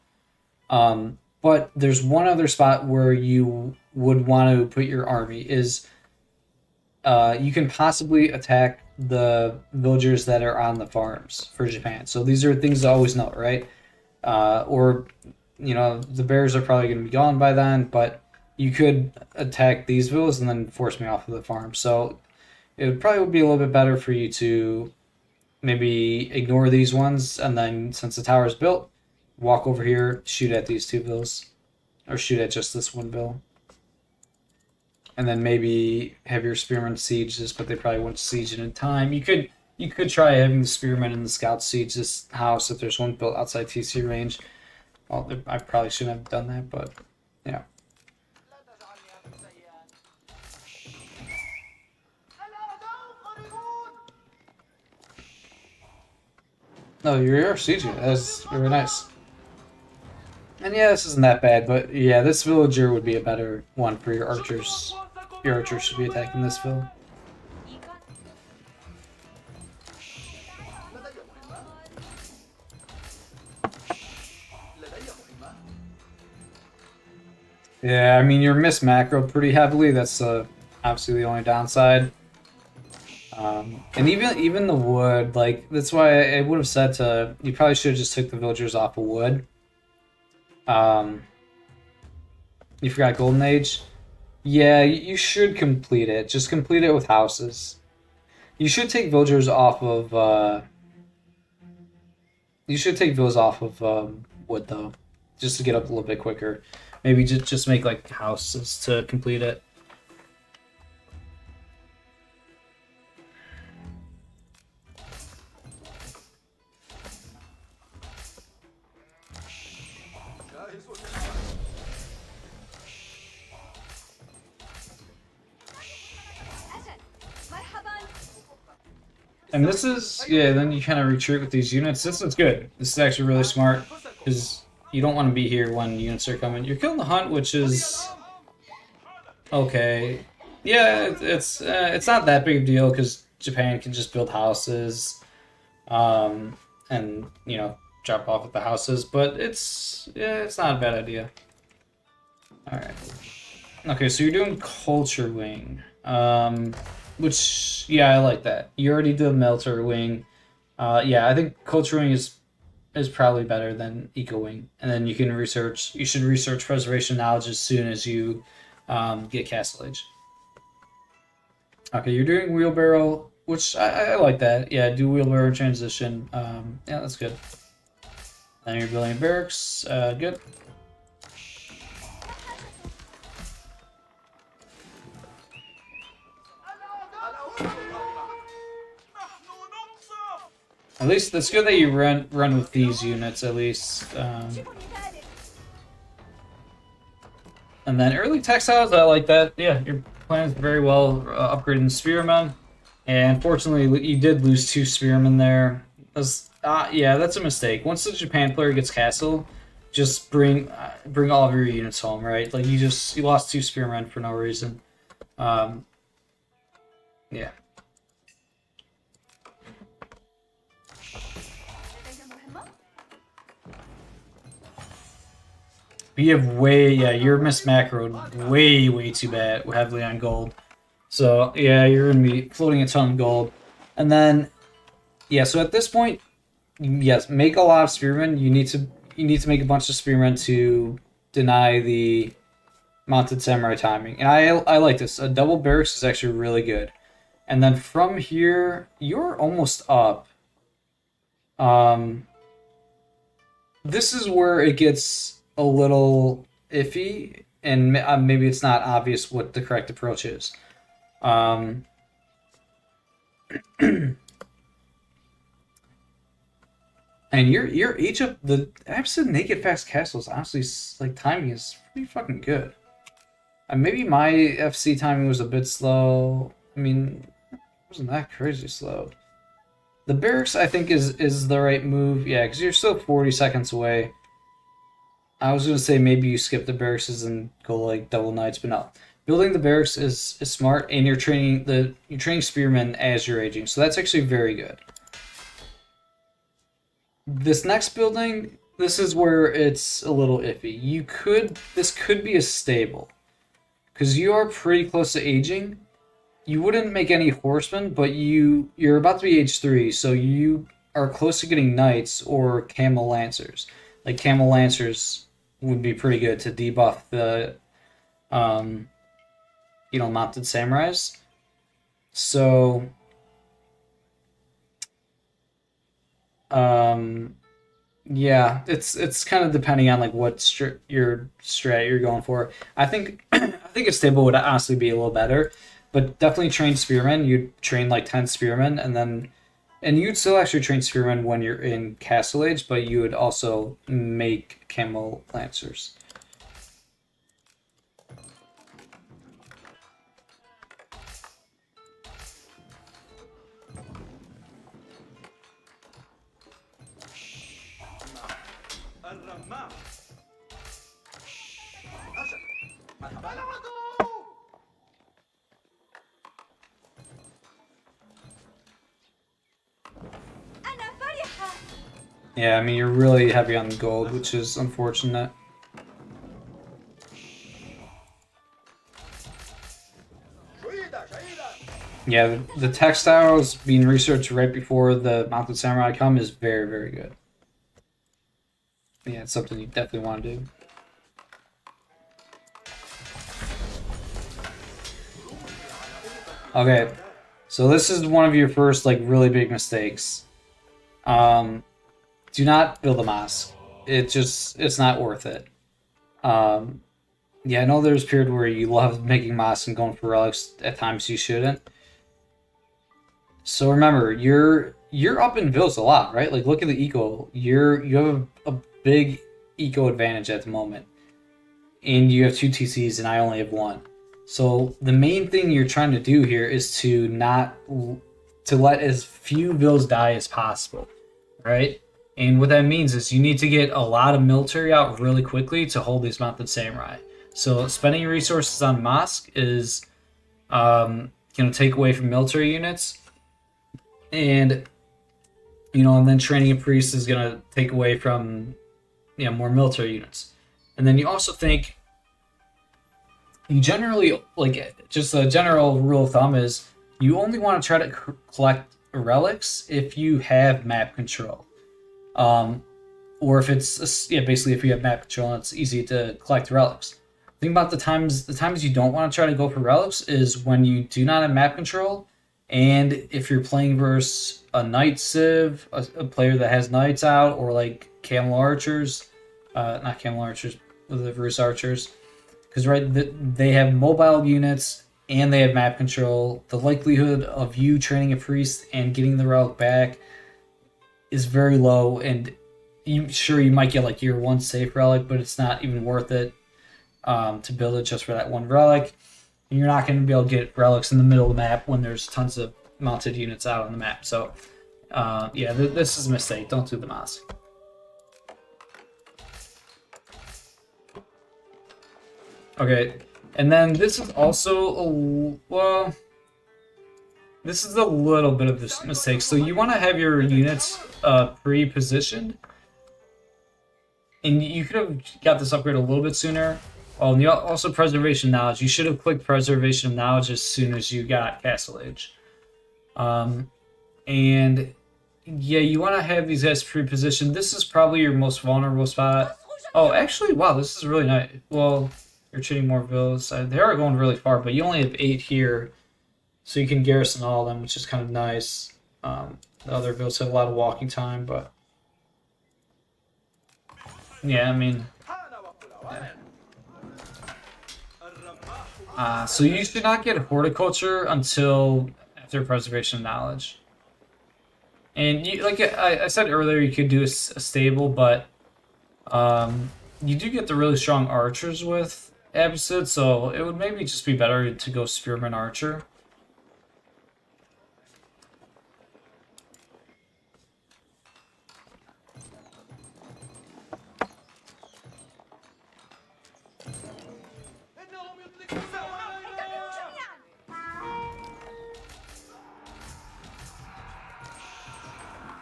But there's one other spot where you would want to put your army is you can possibly attack the villagers that are on the farms for Japan. So these are things to always note, right? Or the bears are probably going to be gone by then, but you could attack these villas and then force me off of the farm. So it would probably be a little bit better for you to maybe ignore these ones, and then since the tower is built, walk over here, shoot at these two villas, or shoot at just this one vill. And then maybe have your spearmen siege this, but they probably won't siege it in time. You could try having the spearmen and the scouts siege this house if there's one built outside TC range. Well, I probably shouldn't have done that, but yeah. No, you're sieging it. That's very nice. And yeah, this isn't that bad, but yeah, this villager would be a better one for your archers. Your archers should be attacking this vill. Yeah, I mean, you're miss macro pretty heavily. That's obviously the only downside. And even the wood, like, that's why I would have said you probably should have just took the villagers off of wood. You forgot Golden Age? Yeah, you should complete it. Just complete it with houses. You should take villagers off of, you should take villas off of wood, though, just to get up a little bit quicker. Maybe just make, like, houses to complete it. And this is, yeah, then you kind of retreat with these units. This is good. This is actually really smart, because you don't want to be here when units are coming. You're killing the hunt, which is okay. Yeah, it's not that big of a deal, because Japan can just build houses, and, drop off at the houses, but it's not a bad idea. Alright. Okay, so you're doing Culture Wing. Which, yeah, I like that. You already did Military Wing. Yeah, I think Culture Wing is probably better than Eco Wing. And then you should research Preservation Knowledge as soon as you get Castle Age. Okay, you're doing Wheelbarrow, which I like that. Yeah, do Wheelbarrow Transition. Yeah, that's good. Then you're building barracks. Good. At least it's good that you run with these units at least. And then early textiles, I like that. Yeah, your plan is very well upgrading spearmen. And unfortunately, you did lose 2 spearmen there. Yeah, that's a mistake. Once the Japan player gets castle, just bring all of your units home, right? Like you lost 2 spearmen for no reason. Yeah. You have you're miss macroed way too bad, heavily on gold. So yeah, you're gonna be floating a ton of gold. And then, yeah, so at this point, yes, make a lot of spearmen. You need to you need to make a bunch of spearmen to deny the mounted samurai timing. And I like this. A double barracks is actually really good. And then from here, you're almost up. This is where it gets a little iffy, and maybe it's not obvious what the correct approach is. And you're each of the absolute naked fast castles. Honestly, like timing is pretty fucking good. Maybe my FC timing was a bit slow. I mean, it wasn't that crazy slow. The barracks, I think, is the right move. Yeah, because you're still 40 seconds away. I was gonna say maybe you skip the barracks and go like double knights, but no. Building the barracks is smart, and you're training spearmen as you're aging, so that's actually very good. This next building, this is where it's a little iffy. This could be a stable, because you are pretty close to aging. You wouldn't make any horsemen, but you're about to be age 3, so you are close to getting knights or camel lancers. Like camel lancers would be pretty good to debuff the mounted samurais. So yeah, it's kind of depending on like what your strat you're going for. I think a stable would honestly be a little better, but definitely train spearmen. You'd train like 10 spearmen, and you'd still actually train spearmen when you're in Castle Age, but you would also make camel lancers. Yeah, I mean, you're really heavy on gold, which is unfortunate. Yeah, the textiles being researched right before the mounted samurai come is very, very good. Yeah, it's something you definitely want to do. Okay, so this is one of your first like really big mistakes. Do not build a mosque. It's not worth it. Yeah, I know there's a period where you love making mosques and going for relics. At times you shouldn't. So remember, you're up in vills a lot, right? Like look at the eco. You have a big eco advantage at the moment, and you have 2 TCs and I only have 1. So the main thing you're trying to do here is to let as few vills die as possible, right? And what that means is you need to get a lot of military out really quickly to hold these mounted samurai. So spending your resources on mosque is going to take away from military units, and and then training a priest is going to take away from more military units. And then you also think you generally, like, just a general rule of thumb is you only want to try to collect relics if you have map control. Or if it's basically if you have map control and it's easy to collect relics. Think about the times you don't want to try to go for relics is when you do not have map control, and if you're playing versus a knight civ, a player that has knights out, or like camel archers, not camel archers, the versus archers, because they have mobile units and they have map control. The likelihood of you training a priest and getting the relic back is very low, and you might get like your 1 safe relic, but it's not even worth it to build it just for that 1 relic. And you're not going to be able to get relics in the middle of the map when there's tons of mounted units out on the map. So yeah, this is a mistake. Don't do the mosque. Okay, and then this is also this is a little bit of this mistake. So you want to have your units pre-positioned, and you could have got this upgrade a little bit sooner. And also preservation knowledge. You should have clicked preservation of knowledge as soon as you got Castle Age. And yeah, you want to have these guys pre-positioned. This is probably your most vulnerable spot. Oh, actually, wow, this is really nice. Well, you're treating more villas. They are going really far, but you only have 8 here, so you can garrison all of them, which is kind of nice. The other villas have a lot of walking time, but yeah, I mean, so you should not get horticulture until after preservation of knowledge. And you, like I said earlier, you could do a stable, but you do get the really strong archers with Abbasid, so it would maybe just be better to go Spearman Archer.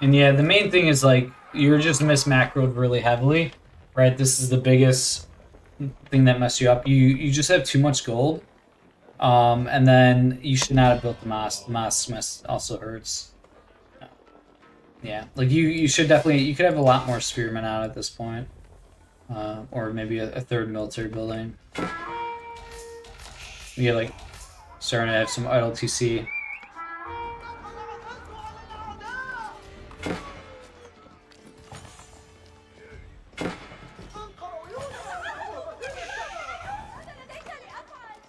And yeah, the main thing is like you're just mismacroed really heavily, right? This is the biggest thing that messed you up. You just have too much gold, and then you should not have built the mosque. The mosque mess also hurts. Yeah, like you should definitely, you could have a lot more spearmen out at this point, or maybe a third military building. Yeah, like starting to have some idle TC.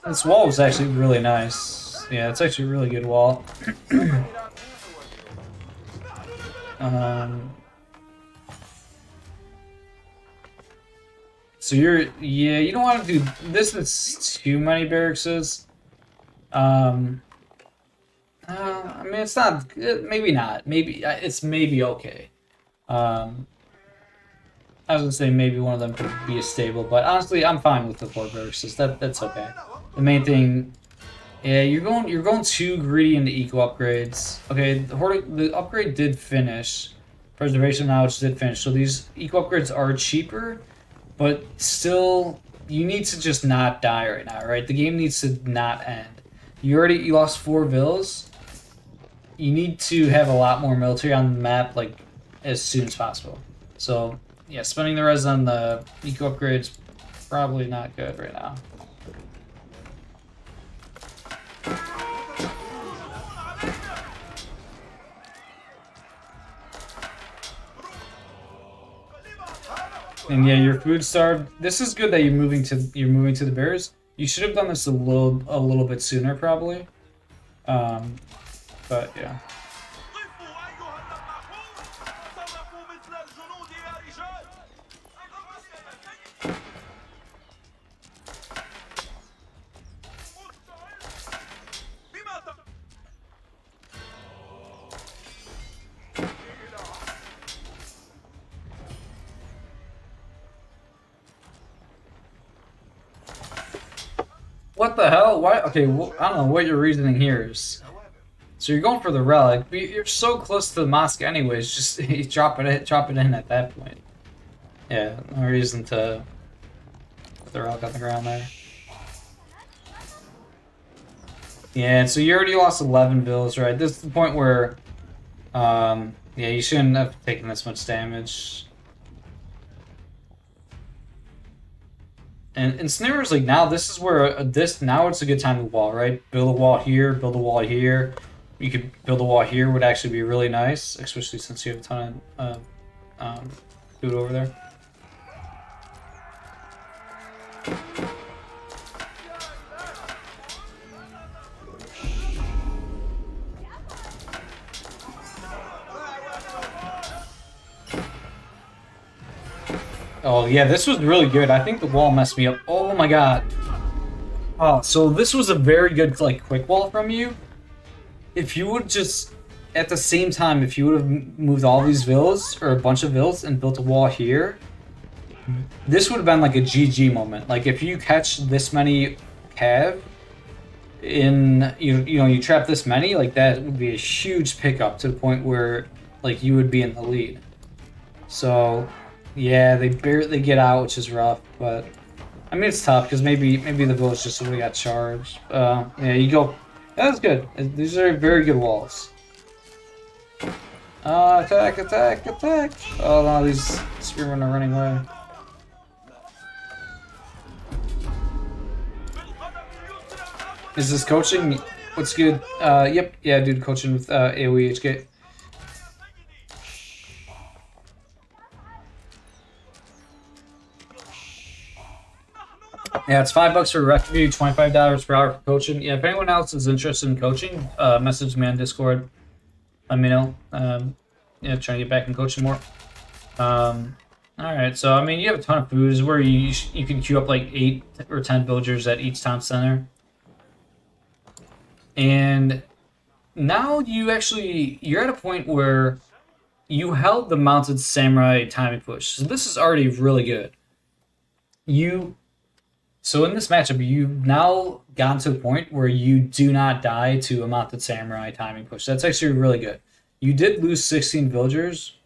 This wall was actually really nice. Yeah, it's actually a really good wall. So yeah, you don't want to do this. It's too many barracks. I mean, it's not. Maybe not. Maybe it's maybe okay. I was gonna say maybe one of them could be a stable, but honestly, I'm fine with the 4 barracks. That's okay. The main thing, yeah, you're going too greedy into eco upgrades. Okay, the upgrade did finish. Preservation knowledge did finish. So these eco upgrades are cheaper, but still, you need to just not die right now, right? The game needs to not end. You lost 4 villas. You need to have a lot more military on the map, like as soon as possible. So yeah, spending the res on the eco upgrades probably not good right now. And yeah, you're food starved. This is good that you're moving to the bears. You should have done this a little bit sooner, probably. But yeah. What the hell? Why? Okay, I don't know what your reasoning here is. So you're going for the relic, but you're so close to the mosque anyways. Just drop it in at that point. Yeah, no reason to put the relic on the ground there. Yeah, so you already lost 11 bills, right? This is the point where, yeah, you shouldn't have taken this much damage. And Snare's like, now this is where now it's a good time to wall, right? Build a wall here, build a wall here. You could build a wall here, would actually be really nice, especially since you have a ton of food over there. Oh yeah, this was really good. I think the wall messed me up. Oh my god. Oh, so this was a very good like quick wall from you. If you would just at the same time, if you would have moved all these villas or a bunch of villas and built a wall here, this would have been like a GG moment. Like if you catch this many cav in you trap this many, like that would be a huge pickup to the point where like you would be in the lead. So yeah, they barely get out, which is rough, but I mean it's tough because maybe the village just really got charged. Yeah, you go. That was good. These are very good walls. Attack, attack, attack! Oh no, these spearmen are running away. Is this coaching? What's good? Yep, yeah, dude, coaching with AoE HK. Yeah, it's $5 for rec review, $25 per hour for coaching. Yeah, if anyone else is interested in coaching, message me on Discord. Let me know. Yeah, trying to get back in coaching more. All right, so I mean, you have a ton of food. This is where you can queue up like 8 or 10 villagers at each town center. And now you're at a point where you held the mounted samurai timing push. So this is already really good. So in this matchup, you've now gotten to the point where you do not die to a mounted samurai timing push. That's actually really good. You did lose 16 villagers.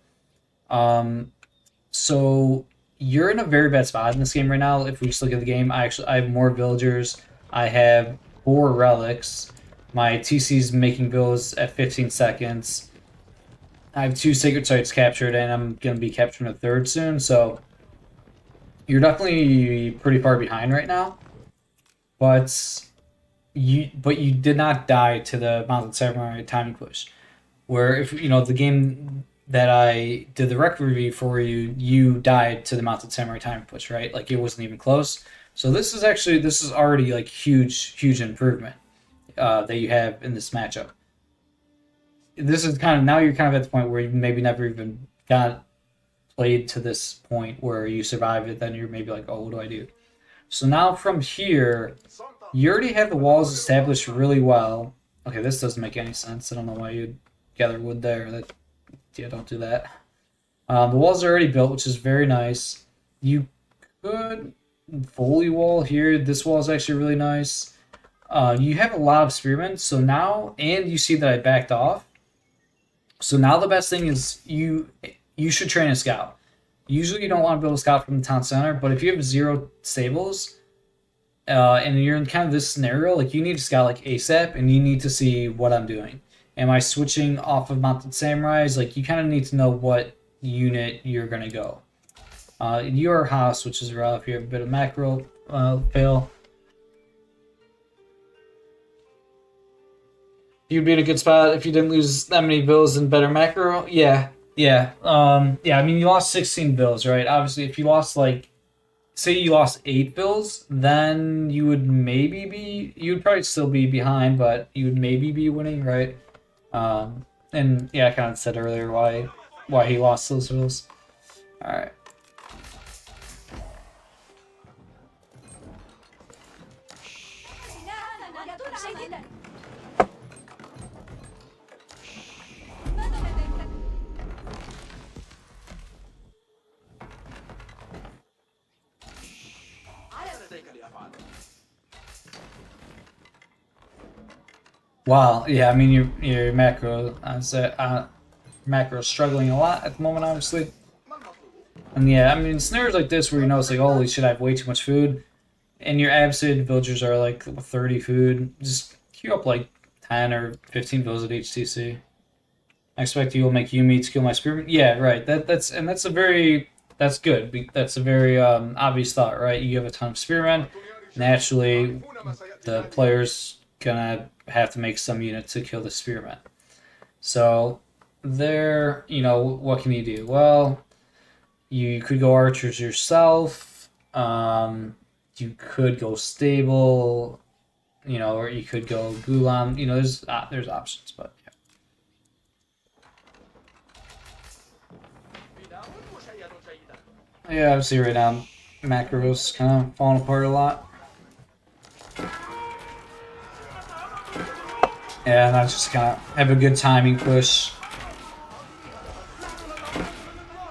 So you're in a very bad spot in this game right now. If we just look at the game, I have more villagers. I have 4 relics. My TC's making bills at 15 seconds. I have 2 sacred sites captured, and I'm going to be capturing a 3rd soon, so you're definitely pretty far behind right now. But you did not die to the Mounted Samurai timing push. Where if the game that I did the rec review for you died to the Mounted Samurai timing push, right? Like it wasn't even close. So this is already like huge improvement that you have in this matchup. This is now you're kind of at the point where you maybe never even got played to this point where you survived it. Then you're maybe like, oh, what do I do? So now from here, you already have the walls established really well. Okay, this doesn't make any sense. I don't know why you'd gather wood there. Don't do that. The walls are already built, which is very nice. You could fully wall here. This wall is actually really nice. You have a lot of spearmen, so now, and you see that I backed off. So now the best thing is you should train a scout. Usually you don't want to build a scout from the town center, but if you have 0 stables, and you're in kind of this scenario, like you need to scout like ASAP, and you need to see what I'm doing. Am I switching off of Mounted Samurais? Like you kind of need to know what unit you're gonna go. Your house, which is rough. You have a bit of macro fail. You'd be in a good spot if you didn't lose that many bills and better macro. Yeah. I mean, you lost 16 bills, right? Obviously, if you lost say you lost 8 bills, then you would probably still be behind, but you would maybe be winning, right? And yeah, I kind of said earlier why he lost those bills. All right. Wow, yeah, I mean your macro macro is struggling a lot at the moment, obviously. And yeah, I mean scenarios like this where it's like, holy shit, I have way too much food, and your Absid villagers are like 30 food. Just queue up like 10 or 15 villas at HTC. I expect you will make Yumi to kill my spearman. Yeah, right. That's good. That's a very obvious thought, right? You have a ton of spearmen. Naturally, the player's gonna have to make some unit to kill the spearmen. So there, what can you do? Well, you could go archers yourself. You could go stable, or you could go Gulam. There's options, but yeah, obviously right now macros kind of falling apart a lot. Yeah, and I just kind of have a good timing push.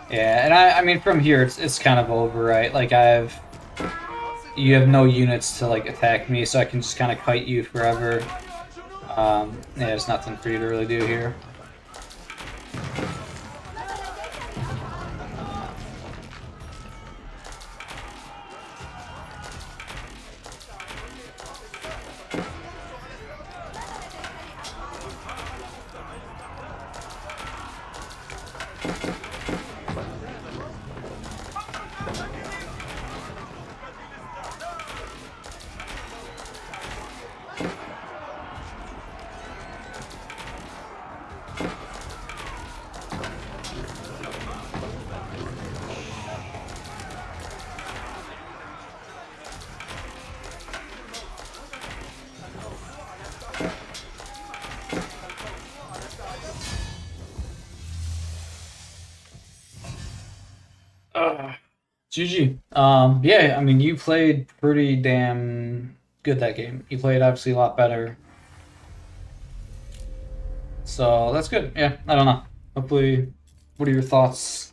Yeah, and I mean from here it's kind of over, right? Like you have no units to like attack me, so I can just kind of kite you forever. Yeah, there's nothing for you to really do here. GG. Yeah, I mean, you played pretty damn good that game. You played obviously a lot better. So that's good. Yeah, I don't know. Hopefully, what are your thoughts